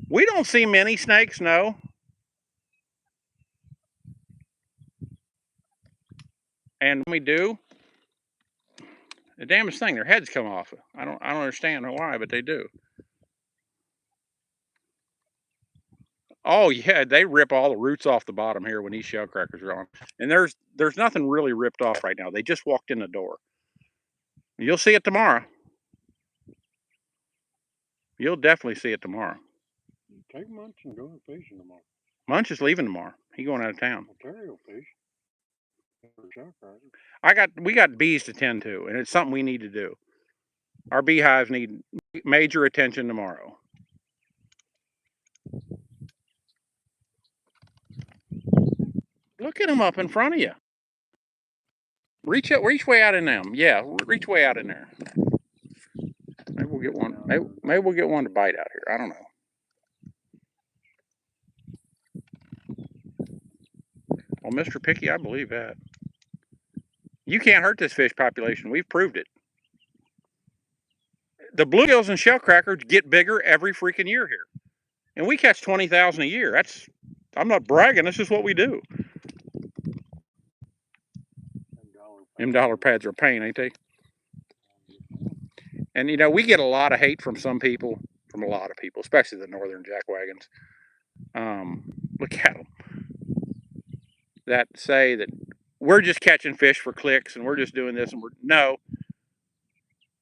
We don't see many snakes, no. And when we do, the damnest thing, their heads come off. I don't understand why, but they do. Oh yeah, they rip all the roots off the bottom here when these shellcrackers are on. And there's nothing really ripped off right now. They just walked in the door. You'll see it tomorrow. You'll definitely see it tomorrow. Take Munch and go fishing tomorrow. Munch is leaving tomorrow. He's going out of town. Ontario fish. Shellcracker. We got bees to tend to, and it's something we need to do. Our beehives need major attention tomorrow. Look at them up in front of you. Reach way out in them. Yeah, reach way out in there. Maybe we'll get one. Maybe we'll get one to bite out here. I don't know. Well, Mr. Picky, I believe that. You can't hurt this fish population. We've proved it. The bluegills and shellcrackers get bigger every freaking year here, and we catch 20,000 a year. I'm not bragging. That's just what we do. Them dollar pads are a pain, ain't they? And you know, we get a lot of hate from some people, especially the northern jackwagons. Look at them. That say that we're just catching fish for clicks and we're just doing this, and no.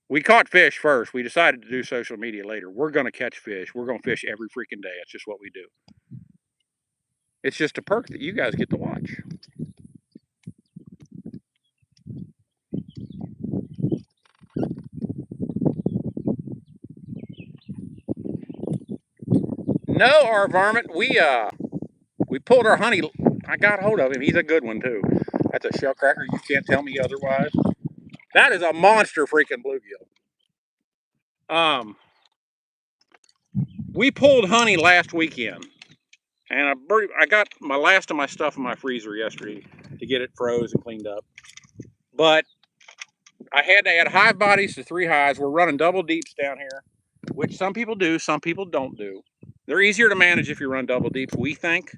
We caught fish first. We decided to do social media later. We're going to catch fish. We're going to fish every freaking day. It's just what we do. It's just a perk that you guys get to watch. No, our varmint, we pulled our honey. I got hold of him. He's a good one too. That's a shellcracker. You can't tell me otherwise. That is a monster freaking bluegill. We pulled honey last weekend, and I got my last of my stuff in my freezer yesterday to get it froze and cleaned up. But I had to add hive bodies to 3 hives. We're running double deeps down here, which some people do, some people don't do. They're easier to manage if you run double deeps, we think.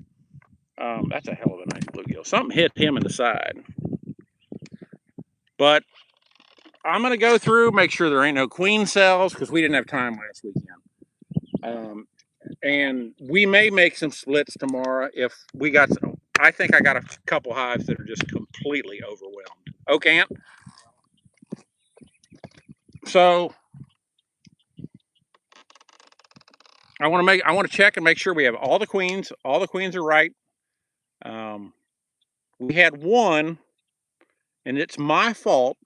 That's a hell of a nice bluegill. Something hit him in the side. But I'm going to go through, make sure there ain't no queen cells, because we didn't have time last weekend. And we may make some splits tomorrow if we got some. I think I got a couple hives that are just completely overwhelmed. Okay, Ant? So I want to check and make sure we have all the queens. All the queens are right. We had one, and it's my fault.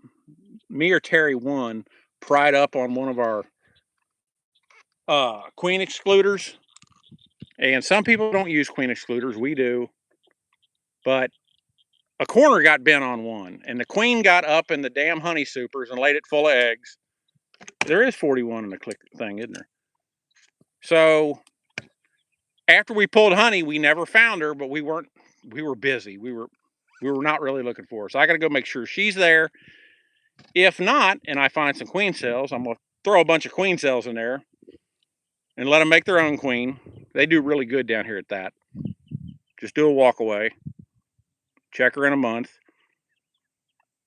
Me or Terry won, pried up on one of our queen excluders. And some people don't use queen excluders. We do. But a corner got bent on one, and the queen got up in the damn honey supers and laid it full of eggs. There is 41 in the click thing, isn't there? So after we pulled honey, we never found her, but we were busy. We were not really looking for her. So I got to go make sure she's there. If not, and I find some queen cells, I'm going to throw a bunch of queen cells in there and let them make their own queen. They do really good down here at that. Just do a walk away. Check her in a month.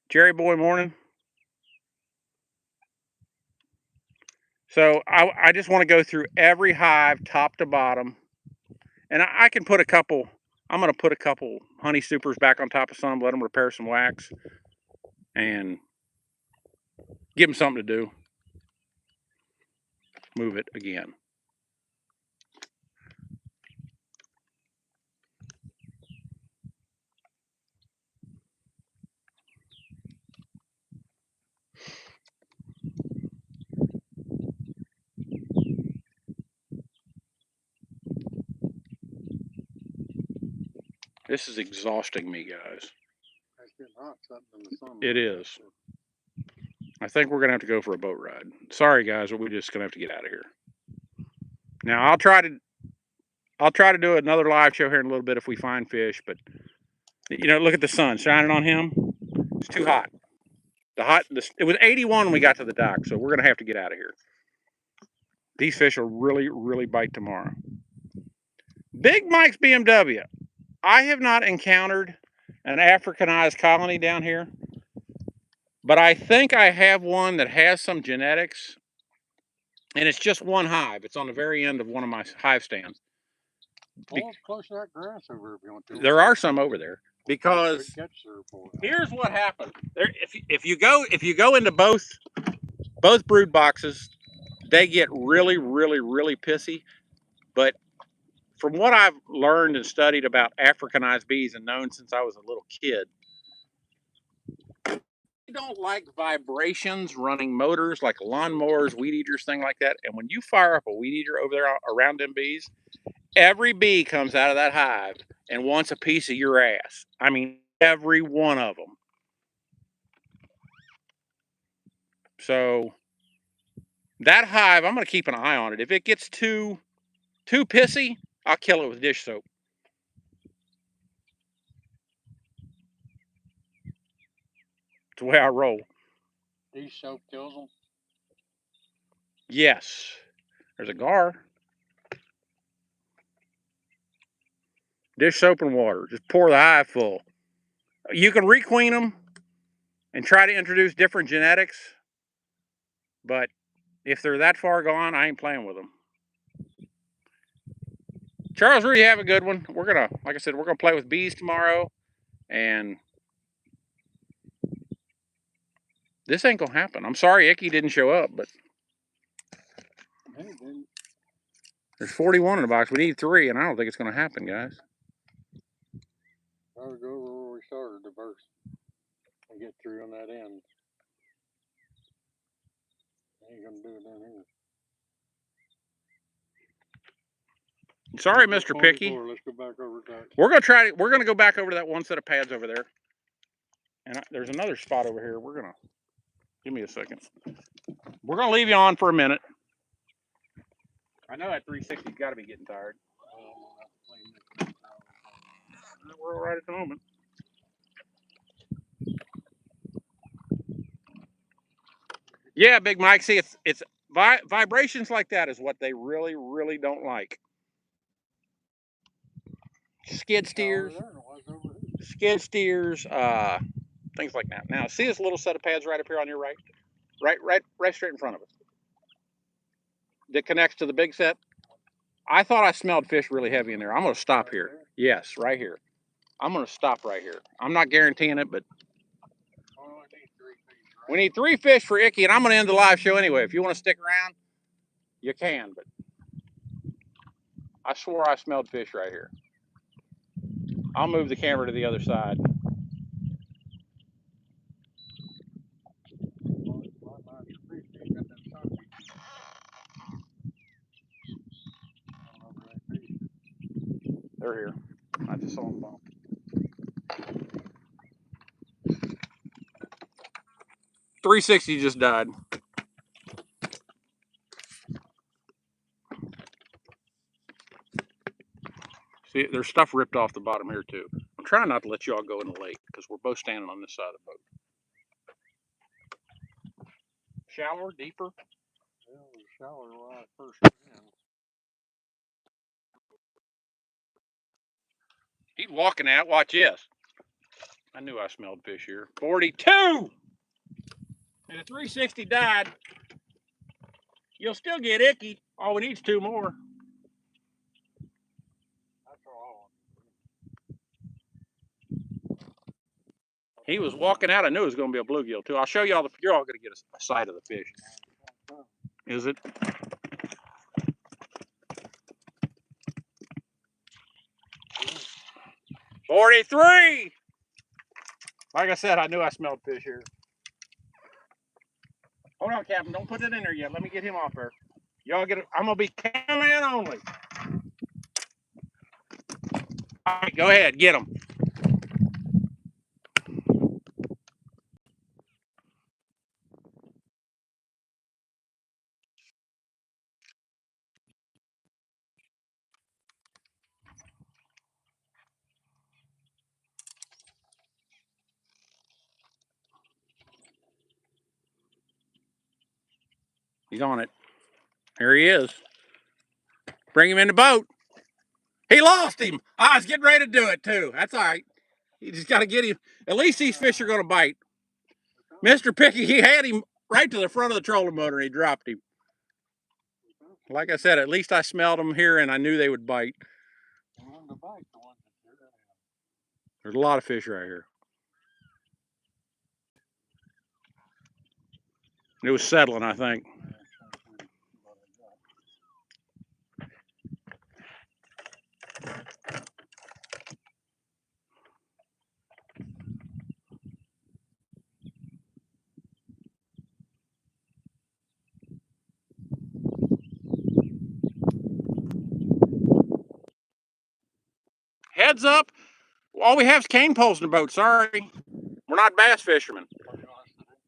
Jerry boy, morning. So I just want to go through every hive top to bottom. And I can put a couple, I'm going to put a couple honey supers back on top of some, let them repair some wax, and give them something to do. Move it again. This is exhausting me, guys. It's getting hot, something in the sun. It is. I think we're going to have to go for a boat ride. Sorry, guys, but we're just going to have to get out of here. Now, I'll try to do another live show here in a little bit if we find fish, but you know, look at the sun shining on him. It's too hot. It was 81 when we got to the dock, so we're going to have to get out of here. These fish will really, really bite tomorrow. Big Mike's BMW. I have not encountered an Africanized colony down here, but I think I have one that has some genetics, and it's just one hive. It's on the very end of one of my hive stands. Pull close to that grass over if you want to. There are some over there, because here's what happened. If you go into both brood boxes, they get really, really, really pissy. But from what I've learned and studied about Africanized bees and known since I was a little kid, don't like vibrations running motors like lawnmowers, weed eaters, thing like that. And when you fire up a weed eater over there around them bees, every bee comes out of that hive and wants a piece of your ass. I mean, every one of them. So that hive, I'm going to keep an eye on it. If it gets too pissy, I'll kill it with dish soap. It's the way I roll. Dish soap kills them? Yes. There's a gar. Dish soap and water. Just pour the hive full. You can requeen them and try to introduce different genetics, but if they're that far gone, I ain't playing with them. Charles, Rudy, have a good one. We're gonna, like I said, we're gonna play with bees tomorrow, and this ain't gonna happen. I'm sorry Icky didn't show up, but there's 41 in the box. We need 3, and I don't think it's gonna happen, guys. I would go over where we started the first and get through on that end. I ain't gonna do it down here. Sorry, Mr. Picky. Let's go back over that. We're gonna go back over to that one set of pads over there. And there's another spot over here. We're gonna, give me a second. We're gonna leave you on for a minute. I know that 360's got to be getting tired. We're all right at the moment. Yeah, Big Mike. See, it's vibrations like that is what they really, really don't like. Skid steers, things like that. Now, see this little set of pads right up here on your right? Right straight in front of us. That connects to the big set. I thought I smelled fish really heavy in there. I'm going to stop here. Yes, right here. I'm going to stop right here. I'm not guaranteeing it, but we need 3 fish for Icky, and I'm going to end the live show anyway. If you want to stick around, you can, but I swore I smelled fish right here. I'll move the camera to the other side. They're here. I just saw them bump. .360 just died. See, there's stuff ripped off the bottom here too. I'm trying not to let you all go in the lake because we're both standing on this side of the boat. Shallower, deeper? Yeah, it was shallower when I first went in. He's walking out. Watch this. I knew I smelled fish here. 42! And the 360 died. You'll still get Icky. All we need is 2 more. That's all. He was walking out. I knew it was going to be a bluegill too. I'll show you all. You're all going to get a sight of the fish. Is it? .43! Like I said, I knew I smelled fish here. Hold on, Captain. Don't put it in there yet. Let me get him off there. Y'all get it. I'm going to be cameraman only. All right, go ahead. Get him. He's on it. Here he is. Bring him in the boat. He lost him. I was getting ready to do it too. That's all right. You just got to get him. At least these fish are going to bite. Mr. Picky, he had him right to the front of the trolling motor and he dropped him. Like I said, at least I smelled them here and I knew they would bite. There's a lot of fish right here. It was settling, I think. heads up. All we have is cane poles in the boat. Sorry. We're not bass fishermen.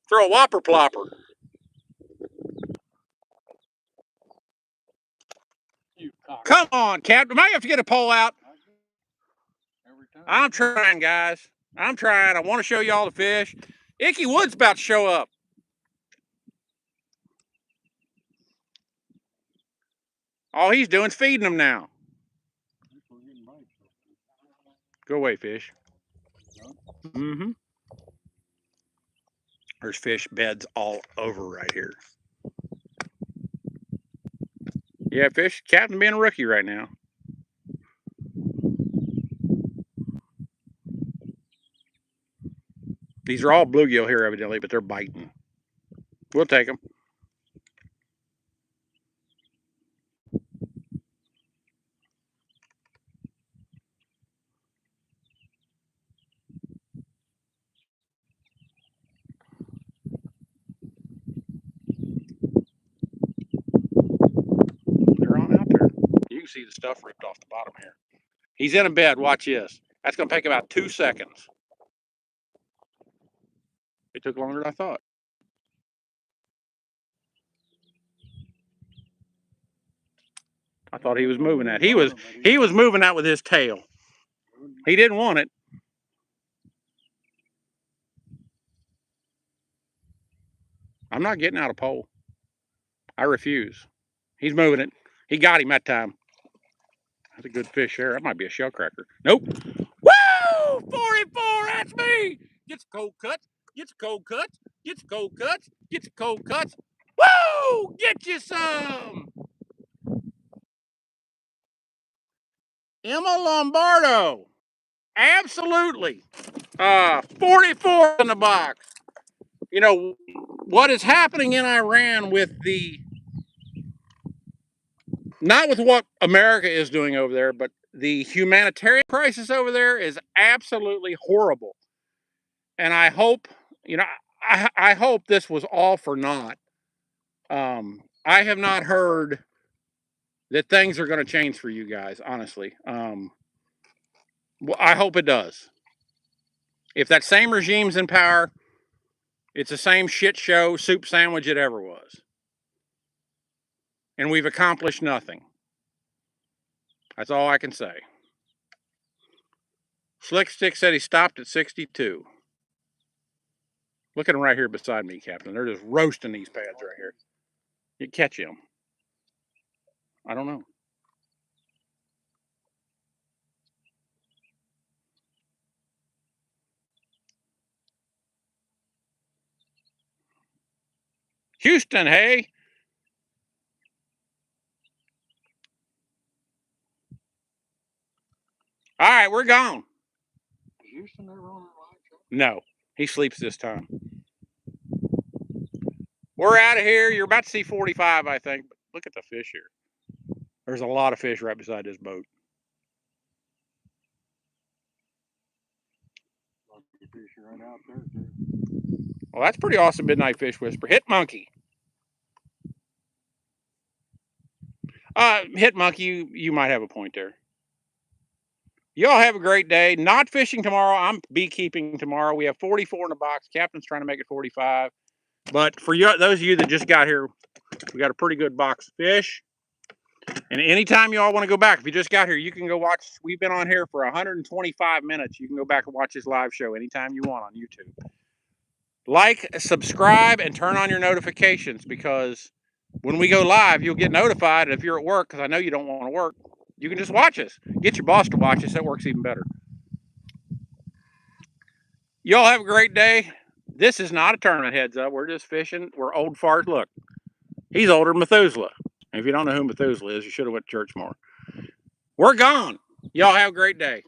Throw a whopper plopper. Come on, Captain. Might have to get a pole out. I'm trying, guys. I'm trying. I want to show y'all the fish. Icky Wood's about to show up. All he's doing is feeding them now. Go away, fish. Mm-hmm. There's fish beds all over right here. Yeah, fish. Captain being a rookie right now. These are all bluegill here, evidently, but they're biting. We'll take them. They're on out there. You can see the stuff ripped off the bottom here. He's in a bed. Watch this. That's going to take about 2 seconds. It took longer than I thought. I thought he was moving that. He was moving that with his tail. He didn't want it. I'm not getting out a pole. I refuse. He's moving it. He got him that time. That's a good fish there. That might be a shellcracker. Nope. Woo! 44, that's me! Gets cold cuts. Gets cold cuts. Gets cold cuts. Gets cold cuts. Woo! Get you some! Emma Lombardo. Absolutely. 44 in the box. You know, what is happening in Iran with the, not with what America is doing over there, but the humanitarian crisis over there is absolutely horrible. And I hope, you know, I hope this was all for naught. I have not heard that things are going to change for you guys, honestly. Well, I hope it does. If that same regime's in power, it's the same shit show, soup sandwich it ever was. And we've accomplished nothing. That's all I can say. Slick Stick said he stopped at 62. Look at him right here beside me, Captain. They're just roasting these pads right here. You catch him. I don't know. Houston, hey. All right, we're gone. Is Houston ever on our live show? No, he sleeps this time. We're out of here. You're about to see 45, I think. But look at the fish here. There's a lot of fish right beside this boat. Fish right out there too. Well, that's pretty awesome, Midnight Fish Whisper. Hit monkey. Hit monkey, you might have a point there. Y'all have a great day. Not fishing tomorrow. I'm beekeeping tomorrow. We have 44 in the box. Captain's trying to make it 45. But for you, those of you that just got here, we got a pretty good box of fish. And anytime y'all want to go back, if you just got here, you can go watch. We've been on here for 125 minutes. You can go back and watch this live show anytime you want on YouTube. Like, subscribe, and turn on your notifications, because when we go live, you'll get notified. And if you're at work, because I know you don't want to work, you can just watch us. Get your boss to watch us. That works even better. Y'all have a great day. This is not a tournament, heads up. We're just fishing. We're old farts. Look, he's older than Methuselah. And if you don't know who Methuselah is, you should have went to church more. We're gone. Y'all have a great day.